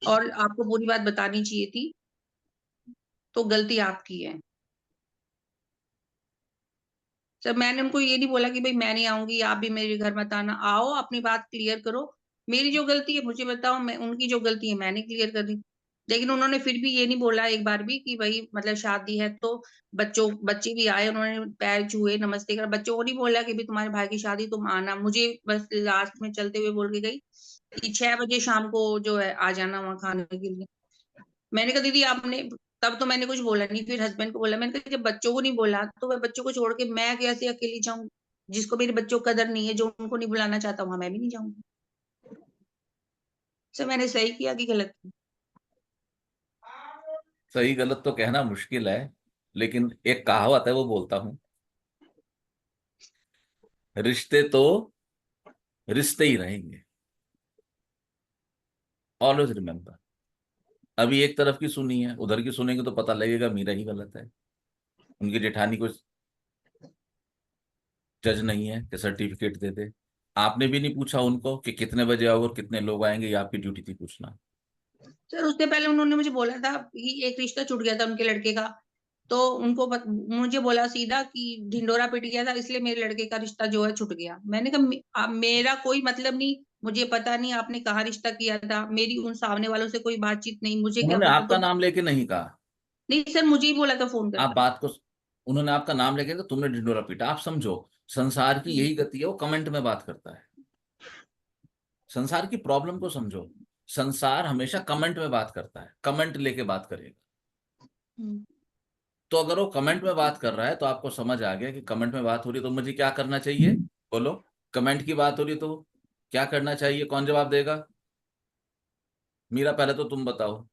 और आपको पूरी बात बतानी चाहिए थी, तो गलती आपकी है। सर मैंने उनको ये नहीं बोला कि भाई मैं नहीं आऊंगी आप भी मेरे घर मत आना, आओ अपनी बात क्लियर करो, मेरी जो गलती है मुझे बताओ, मैं उनकी जो गलती है मैंने क्लियर कर दी। लेकिन उन्होंने फिर भी ये नहीं बोला एक बार भी कि भाई मतलब शादी है तो बच्चे भी आए, उन्होंने पैर छुए, नमस्ते करा। बच्चों को नहीं बोला कि भी तुम्हारे भाई की शादी तुम आना। मुझे बस लास्ट में चलते हुए बोल के गई कि 6 बजे शाम को जो है आ जाना वहां खाने के लिए। मैंने कहा दीदी आपने, तब तो मैंने कुछ बोला नहीं, फिर हस्बैंड को बोला। मैंने कहा जब बच्चों को नहीं बोला तो मैं बच्चों को छोड़ के मैं कैसे अकेली जाऊं? जिसको मेरे बच्चों को कदर नहीं है, जो उनको नहीं बुलाना चाहता वहां मैं भी नहीं जाऊंगी। सर मैंने सही किया कि गलत किया? सही गलत तो कहना मुश्किल है, लेकिन एक कहावत है वो बोलता हूं, रिश्ते तो रिश्ते ही रहेंगे। Always remember. अभी एक तरफ की सुनी है, उधर की सुनेंगे तो पता लगेगा मीरा ही गलत है। उनकी जेठानी को जज नहीं है कि सर्टिफिकेट दे दे। आपने भी नहीं पूछा उनको कि कितने बजे आओगे और कितने लोग आएंगे, ये आपकी ड्यूटी थी पूछना। सर उससे पहले उन्होंने मुझे बोला था कि एक रिश्ता छूट गया था उनके लड़के का, तो मुझे बोला सीधा कि ढिंडोरा पिट गया था इसलिए मेरे लड़के का रिश्ता जो है छूट गया। मैंने कहा मेरा कोई मतलब नहीं, मुझे पता नहीं आपने कहाँ रिश्ता किया था, मेरी उन सामने वालों से कोई बातचीत नहीं, मुझे क्या उन्होंने पता। आपका तो नाम लेके नहीं कहा। नहीं सर, मुझे ही बोला था फोन आप करके। बात को, उन्होंने आपका नाम लेके तो तुमने ढिंडोरा पीटा। आप समझो, संसार की यही गति है, वो कमेंट में बात करता है। संसार की प्रॉब्लम को समझो, संसार हमेशा कमेंट में बात करता है, कमेंट लेके बात करेगा। हम्म। तो अगर वो कमेंट में बात कर रहा है तो आपको समझ आ गया कि कमेंट में बात हो रही है तो मुझे क्या करना चाहिए? बोलो। कमेंट की बात हो रही है तो क्या करना चाहिए? कौन जवाब देगा? मीरा पहले तो तुम बताओ।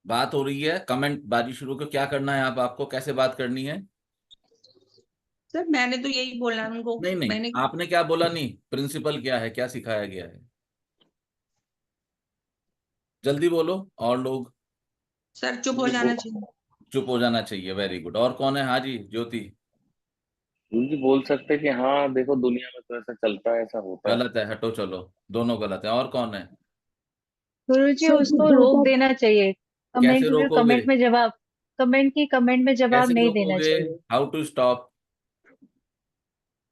बात हो रही है, कमेंट बाजी शुरू को, क्या करना है? आप आपको कैसे बात करनी है? सर मैंने तो यही बोला उनको। नहीं नहीं, मैंने आपने क्या बोला? नहीं, प्रिंसिपल क्या है, क्या सिखाया गया है? जल्दी बोलो। और लोग? सर चुप हो जाना चाहिए। चुप हो जाना चाहिए। Very good. और कौन है? हाँ जी, ज्योति। जी बोल सकते हैं कि हाँ देखो दुनिया में तो ऐसा चलता है, ऐसा होता है। गलत है, हटो चलो। दोनों गलत है। और कौन है? गुरुजी सर उसको रोक जिज्ञासा देना चाहिए। कैसे कमेंट में रोकोगे? कमेंट में जवाब कैसे नहीं देना रोकोगे? चाहिए। How to stop?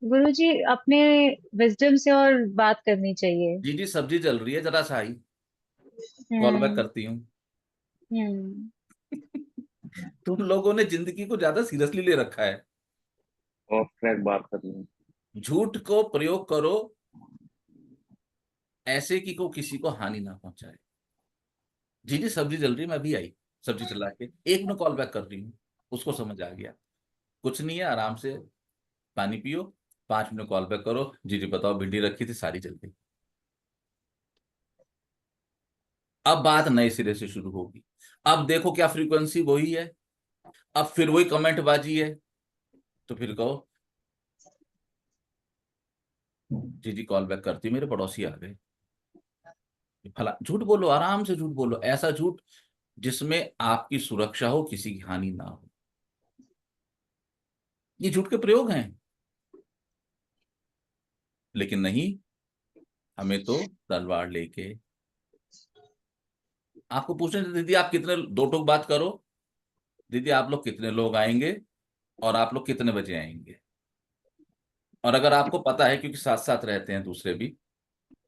गुरुजी अपने विजडम से और बात करनी चाहिए। जी जी, सब्जी जल रही है, जरा सा आई, कॉल बैक हम्म। करती हूँ। हम्म। तुम लोगों ने जिंदगी को ज्यादा सीरियसली ले रखा है। और फिर बात करनी है। झूठ को प्रयोग करो ऐसे कि को किसी को हानि ना पहुंचाए। जी जी, सब्जी जल रही है, मैं भी आई सब्जी चला के, एक में कॉल बैक कर रही हूँ। उसको समझ आ गया। कुछ नहीं है, आराम से पानी पियो, 5 मिनट कॉल बैक करो। जी जी बताओ, भिंडी रखी थी, सारी जल गई। अब बात नए सिरे से शुरू होगी। अब देखो क्या फ्रीक्वेंसी वही है, अब फिर वही कमेंट बाजी है। तो फिर कहो जी जी कॉल बैक करती हूँ, मेरे पड़ोसी आ गए। फला झूठ बोलो, आराम से झूठ बोलो, ऐसा झूठ जिसमें आपकी सुरक्षा हो, किसी की हानि ना हो। ये झूठ के प्रयोग हैं। लेकिन नहीं, हमें तो तलवार लेके आपको पूछने थे, दीदी आप कितने, दो टोक बात करो। दीदी आप लोग कितने लोग आएंगे और आप लोग कितने बजे आएंगे? और अगर आपको पता है, क्योंकि साथ साथ रहते हैं दूसरे भी,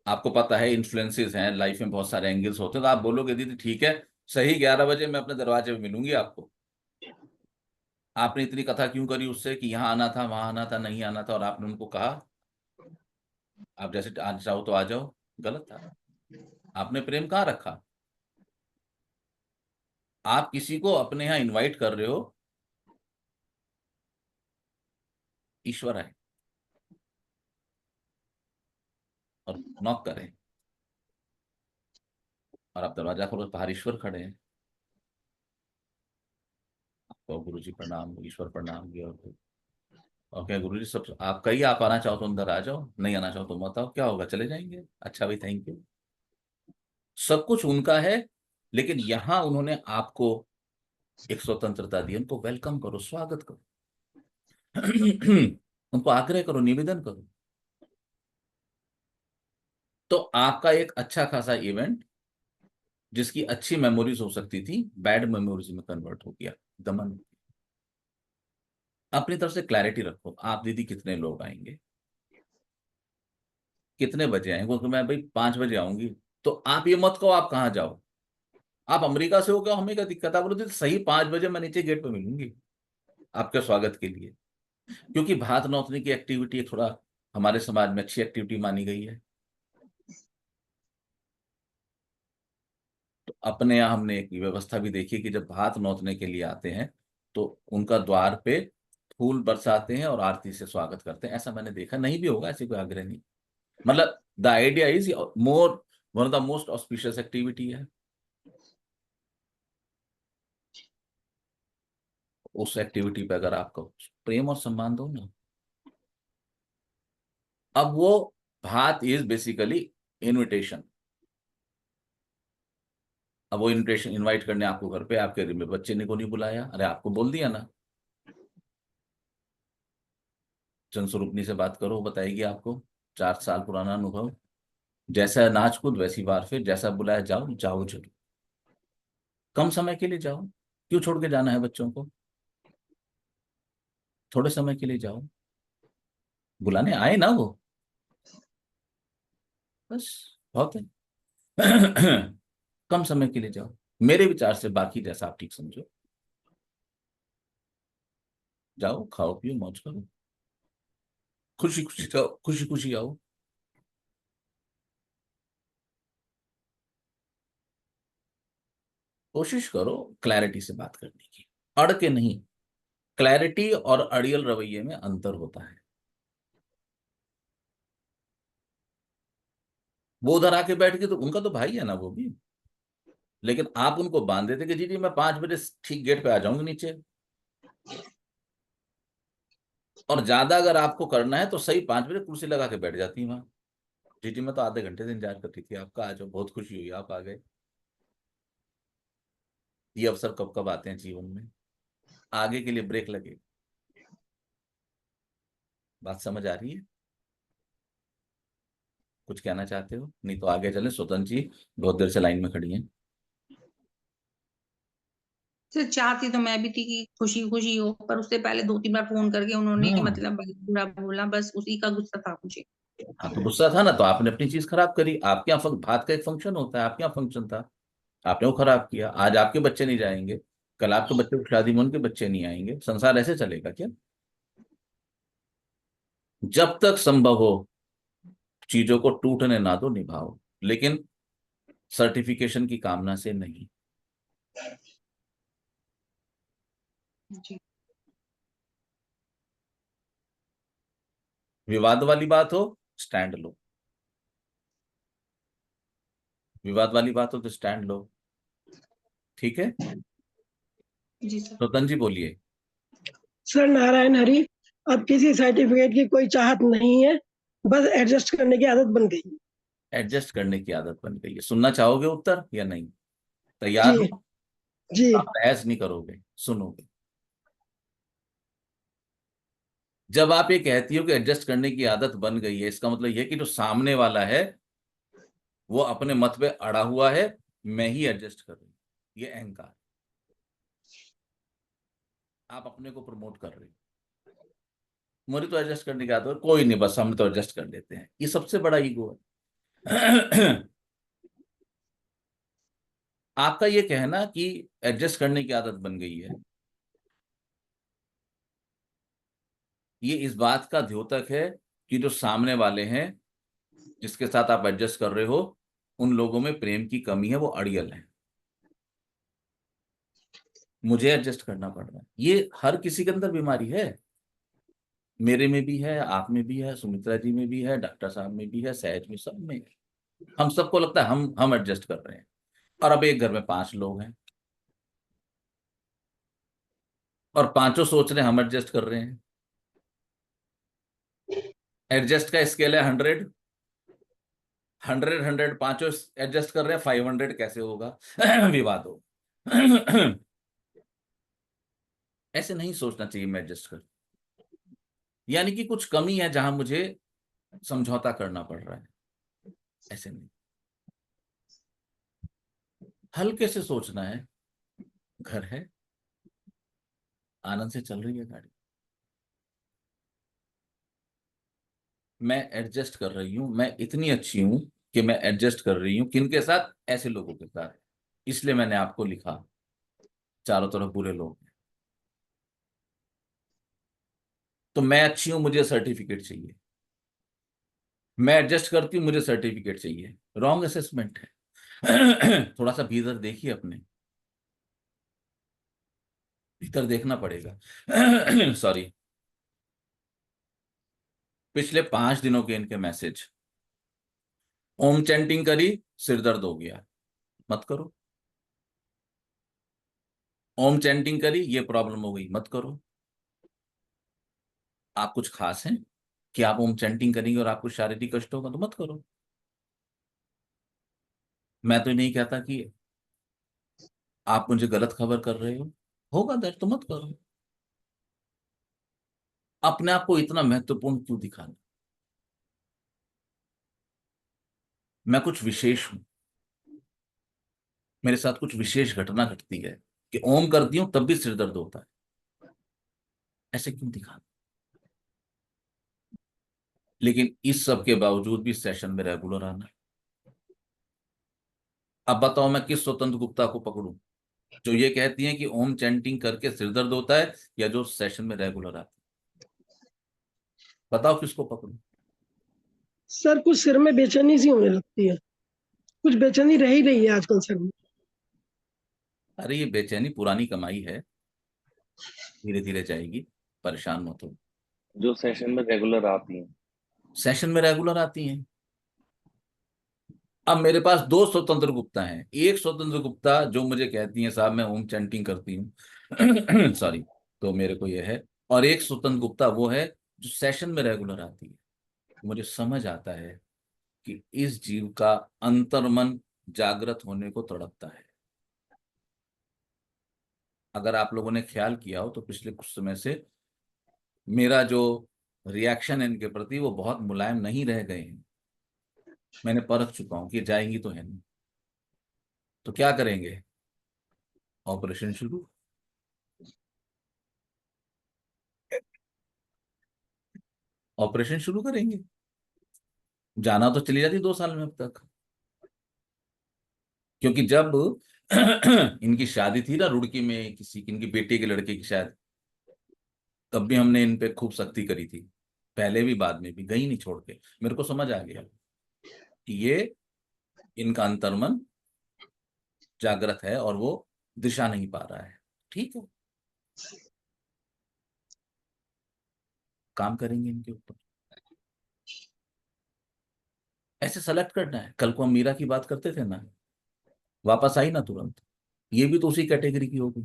आपको पता है इन्फ्लुएंसेस हैं लाइफ में, बहुत सारे एंगल्स होते हैं, तो आप बोलोगे दीदी ठीक है, सही 11 बजे मैं अपने दरवाजे पे मिलूंगी आपको। आपने इतनी कथा क्यों करी उससे कि यहाँ आना था, वहां आना था, नहीं आना था, और आपने उनको कहा आप जैसे आज जाओ तो आ जाओ? गलत था। आपने प्रेम कहाँ रखा? आप किसी को अपने यहाँ इनवाइट कर रहे हो, ईश्वर है और नॉक करें, और आप दरवाजा खोलो, बाहर ईश्वर खड़े हैं। तो गुरु जी प्रणाम, ईश्वर प्रणाम, ये और क्या गुरु जी, सब आप कहिए, आप आना चाहो तो अंदर आ जाओ, नहीं आना चाहो तो मत आओ, क्या होगा, चले जाएंगे। अच्छा भाई, थैंक यू। सब कुछ उनका है, लेकिन यहां उन्होंने आपको एक स्वतंत्रता दी। उनको वेलकम करो, स्वागत करो। उनको आग्रह करो, निवेदन करो। तो आपका एक अच्छा खासा इवेंट, जिसकी अच्छी मेमोरीज हो सकती थी, बैड मेमोरीज में कन्वर्ट हो गया, दमन। अपनी तरफ से क्लैरिटी रखो। आप दीदी कितने लोग आएंगे, कितने बजे आएंगे? क्योंकि मैं भाई 5 बजे आऊंगी, तो आप ये मत कहो आप कहाँ जाओ। आप अमेरिका से हो क्या, हमें क्या दिक्कत है? बोलो सही 5 बजे मैं नीचे गेट पे मिलूंगी आपके स्वागत के लिए, क्योंकि भात नौतने की एक्टिविटी थोड़ा हमारे समाज में अच्छी एक्टिविटी मानी गई है। तो अपने यहाँ हमने एक व्यवस्था भी देखी कि जब भात नौतने के लिए आते हैं तो उनका द्वार पे फूल बरसाते हैं और आरती से स्वागत करते हैं। ऐसा मैंने देखा, नहीं भी होगा ऐसी कोई आग्रह नहीं। मतलब the idea is more one of the most auspicious activity है। उस एक्टिविटी पे अगर आपको प्रेम और सम्मान दो ना, अब वो भात इज बेसिकली इनविटेशन। अब वो इनविटेशन इनवाइट करने आपको घर पे, आपके घर में बच्चे ने को नहीं बुलाया, अरे आपको बोल दिया ना, जनस्वरूपनी से बात करो, बताएगी आपको 4 साल पुराना अनुभव। जैसा नाच कूद वैसी बार, फिर जैसा बुलाया जाओ, जाओ जरूर। कम समय के लिए जाओ, क्यों छोड़ के जाना है बच्चों को? थोड़े समय के लिए जाओ, बुलाने आए ना वो, बस बहुत है। कम समय के लिए जाओ, मेरे विचार से, बाकी जैसा आप ठीक समझो। जाओ, खाओ पियो, मौज करो, खुशी खुशी जाओ, खुशी खुशी आओ। कोशिश करो क्लैरिटी से बात करने की, अड़ के नहीं। क्लैरिटी और अड़ियल रवैये में अंतर होता है। वो उधर आके बैठ के, तो उनका तो भाई है ना वो भी, लेकिन आप उनको बांध देते कि जी जी मैं 5 बजे ठीक गेट पे आ जाऊंगी नीचे। और ज्यादा अगर आपको करना है तो सही 5 बजे कुर्सी लगा के बैठ जाती है वहां। जी जी मैं तो आधे घंटे से इंतजार कर रही थी आपका, आ जाओ, बहुत खुशी हुई आप आ गए। ये अवसर कब कब आते हैं जीवन में, आगे के लिए ब्रेक लगे। बात समझ आ रही है? कुछ कहना चाहते हो? नहीं तो आगे चले। स्वतंत्र जी बहुत देर से लाइन में खड़ी हैं। सर चाहती तो मैं भी थी कि खुशी खुशी हो, पर उससे पहले 2-3 बार फोन करके उन्होंने मतलब बुरा बोला, बस उसी का गुस्सा था मुझे। हाँ तो गुस्सा था ना, तो आपने अपनी चीज खराब करी। आपके यहाँ भात का एक फंक्शन होता है, आपके यहाँ फंक्शन था, आपने वो खराब किया। आज आपके बच्चे नहीं जाएंगे, कल आपके बच्चे को शादी में उनके बच्चे नहीं आएंगे। संसार ऐसे चलेगा क्या? जब तक संभव हो चीजों को टूटने ना दो, निभाओ, लेकिन सर्टिफिकेशन की कामना से नहीं। जी। विवाद वाली बात हो, स्टैंड लो। विवाद वाली बात हो तो स्टैंड लो, ठीक है? जी सर। स्वतंत्र जी बोलिए। सर नारायण हरि, अब किसी सर्टिफिकेट की कोई चाहत नहीं है, बस एडजस्ट करने की आदत बन गई। एडजस्ट करने की आदत बन गई है। सुनना चाहोगे उत्तर या नहीं? तैयार जी हो? जी। आप बहस नहीं करोगे, सुनोगे। जब आप ये कहती हो कि एडजस्ट करने की आदत बन गई है, इसका मतलब यह कि जो सामने वाला है वो अपने मत पे अड़ा हुआ है, मैं ही एडजस्ट कर रही हूं। ये अहंकार, आप अपने को प्रमोट कर रहे हो। मुझे तो एडजस्ट करने की आदत है, कोई नहीं, बस हम तो एडजस्ट कर लेते हैं। ये सबसे बड़ा ईगो है। आपका ये कहना कि एडजस्ट करने की आदत बन गई है, ये इस बात का द्योतक है कि जो सामने वाले हैं जिसके साथ आप एडजस्ट कर रहे हो, उन लोगों में प्रेम की कमी है, वो अड़ियल है। मुझे एडजस्ट करना पड़ रहा है, ये हर किसी के अंदर बीमारी है। मेरे में भी है, आप में भी है, सुमित्रा जी में भी है, डॉक्टर साहब में भी है, सहज में, सब में है। हम सबको लगता है हम एडजस्ट कर रहे हैं। और अब एक घर में 5 लोग हैं और पांचों सोच रहे हैं हम एडजस्ट कर रहे हैं। एडजस्ट का स्केल है 100, 100 पांचों एडजस्ट कर रहे हैं, 500 कैसे होगा? विवाद हो। ऐसे नहीं सोचना चाहिए मैं एडजस्ट कर, यानी कि कुछ कमी है जहां मुझे समझौता करना पड़ रहा है, ऐसे नहीं। हल्के से सोचना है। घर है, आनंद से चल रही है गाड़ी, मैं एडजस्ट कर रही हूं, मैं इतनी अच्छी हूं कि मैं एडजस्ट कर रही हूं। किनके साथ? ऐसे लोगों के साथ। इसलिए मैंने आपको लिखा, चारों तरफ बुरे लोग हैं। तो मैं अच्छी हूं, मुझे सर्टिफिकेट चाहिए। मैं एडजस्ट करती हूँ, मुझे सर्टिफिकेट चाहिए। रॉन्ग असेसमेंट है। थोड़ा सा भीतर देखिए, अपने भीतर देखना पड़ेगा। सॉरी। पिछले 5 दिनों के इनके मैसेज, ओम चैंटिंग करी, सिर दर्द हो गया, मत करो। ओम चैंटिंग करी, ये प्रॉब्लम हो गई, मत करो। आप कुछ खास हैं कि आप ओम चैंटिंग करेंगे और आपको शारीरिक कष्ट होगा, तो मत करो। मैं तो नहीं कहता कि आप मुझे गलत खबर कर रहे हो, होगा दर्द तो मत करो। अपने आप को इतना महत्वपूर्ण क्यों दिखाना? मैं कुछ विशेष हूं, मेरे साथ कुछ विशेष घटना घटती है कि ओम करती हूं तब भी सिर दर्द होता है, ऐसे क्यों दिखाना? लेकिन इस सब के बावजूद भी सेशन में रेगुलर आना। अब बताओ मैं किस स्वतंत्र गुप्ता को पकड़ूं, जो ये कहती हैं कि ओम चैंटिंग करके सिर दर्द होता है, या जो सेशन में रेगुलर आती है? बताओ किसको पकड़ूं? सर कुछ सिर में बेचैनी सी होने लगती है, कुछ बेचैनी रह ही रही है आजकल सर में। अरे ये बेचैनी पुरानी कमाई है, धीरे धीरे जाएगी, परेशान मत हो। जो सेशन में रेगुलर आती हैं। सेशन में रेगुलर आती हैं। अब मेरे पास 2 स्वतंत्र गुप्ता हैं। एक स्वतंत्र गुप्ता जो मुझे कहती है साहब मैं ओम चैंटिंग करती हूँ, सॉरी, तो मेरे को यह है। और एक स्वतंत्र गुप्ता वो है जो सेशन में रेगुलर आती है। मुझे समझ आता है कि इस जीव का अंतर्मन जागृत होने को तड़पता है। अगर आप लोगों ने ख्याल किया हो तो पिछले कुछ समय से मेरा जो रिएक्शन है इनके प्रति वो बहुत मुलायम नहीं रह गए हैं। मैंने परख चुका हूं कि जाएंगी तो है नहीं। तो क्या करेंगे? ऑपरेशन शुरू। ऑपरेशन शुरू करेंगे। जाना तो चली जाती 2 साल में अब तक, क्योंकि जब इनकी शादी थी ना रुड़की में, किसी की इनकी बेटे के लड़के की शादी, तब भी हमने इन पे खूब सख्ती करी थी, पहले भी बाद में भी, गई नहीं छोड़ के। मेरे को समझ आ गया कि ये इनका अंतर्मन जागृत है और वो दिशा नहीं पा रहा है। ठीक है, काम करेंगे इनके ऊपर। ऐसे सेलेक्ट करना है। कल को हम मीरा की बात करते थे ना, वापस आई ना तुरंत, ये भी तो उसी कैटेगरी की होगी।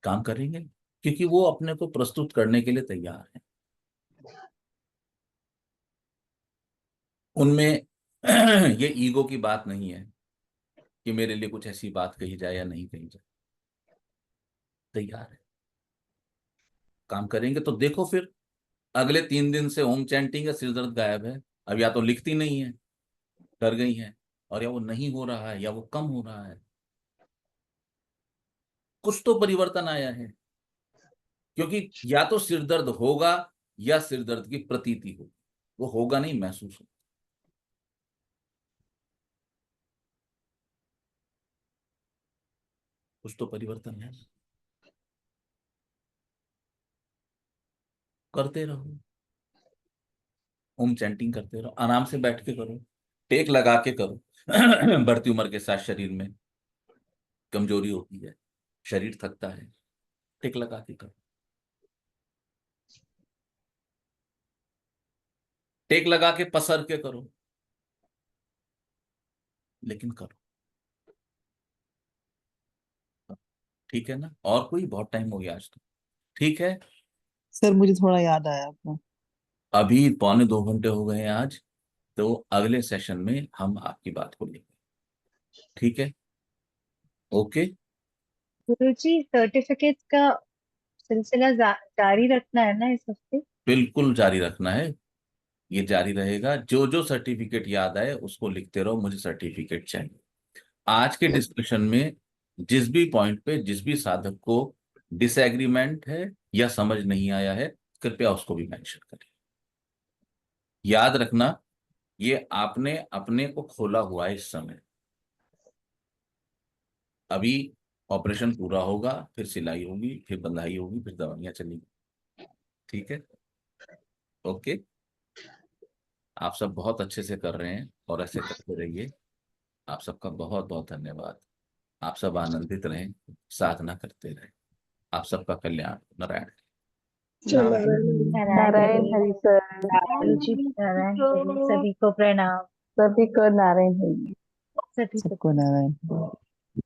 काम करेंगे क्योंकि वो अपने को प्रस्तुत करने के लिए तैयार है। उनमें ये ईगो की बात नहीं है कि मेरे लिए कुछ ऐसी बात कही जाए या नहीं कही जाए, तैयार है। काम करेंगे तो देखो फिर अगले 3 दिन से होम चैंटिंग या सिर दर्द गायब है। अब या तो लिखती नहीं है, डर गई है, और या वो नहीं हो रहा है या वो कम हो रहा है। कुछ तो परिवर्तन आया है, क्योंकि या तो सिर दर्द होगा या सिर दर्द की प्रतीति होगी, वो होगा नहीं, महसूस होगा। कुछ तो परिवर्तन है। करते रहो, ओम चैंटिंग करते रहो, आराम से बैठ के करो, टेक लगा के करो। बढ़ती उम्र के साथ शरीर में कमजोरी होती है, शरीर थकता है, टेक लगा के करो। टेक लगा के पसर के करो, लेकिन करो। ठीक है ना? और कोई? बहुत टाइम हो गया आज तो। ठीक है, सर मुझे थोड़ा याद आया आपका। अभी 1.25 घंटे हो गए हैं आज, तो अगले सेशन में हम आपकी बात को लेंगे। ठीक है, ओके। गुरुजी सर्टिफिकेट का सिलसिला जारी रखना है ना इस हफ्ते? बिल्कुल जारी रखना है, ये जारी रहेगा। जो जो सर्टिफिकेट याद आए उसको लिखते रहो, मुझे सर्टिफिकेट चाहिए। आज के डिस्कशन में जिस भी पॉइंट पे जिस भी साधक को डिसएग्रीमेंट है या समझ नहीं आया है, कृपया उसको भी मेंशन करें। याद रखना, ये आपने अपने को खोला हुआ है इस समय। अभी ऑपरेशन पूरा होगा, फिर सिलाई होगी, फिर बंधाई होगी, फिर दवाइयां चलेंगी। ठीक है, ओके। आप सब बहुत अच्छे से कर रहे हैं और ऐसे करते रहिए। आप सबका बहुत बहुत धन्यवाद। आप सब आनंदित रहें, साधना करते रहें। आप सबका कल्याण। नारायण। जय नारायण। नारायण हरि सर। गुरु जी, नारायण हरि, सभी को प्रणाम, सभी को नारायण हरि। सभी को सबको नारायण।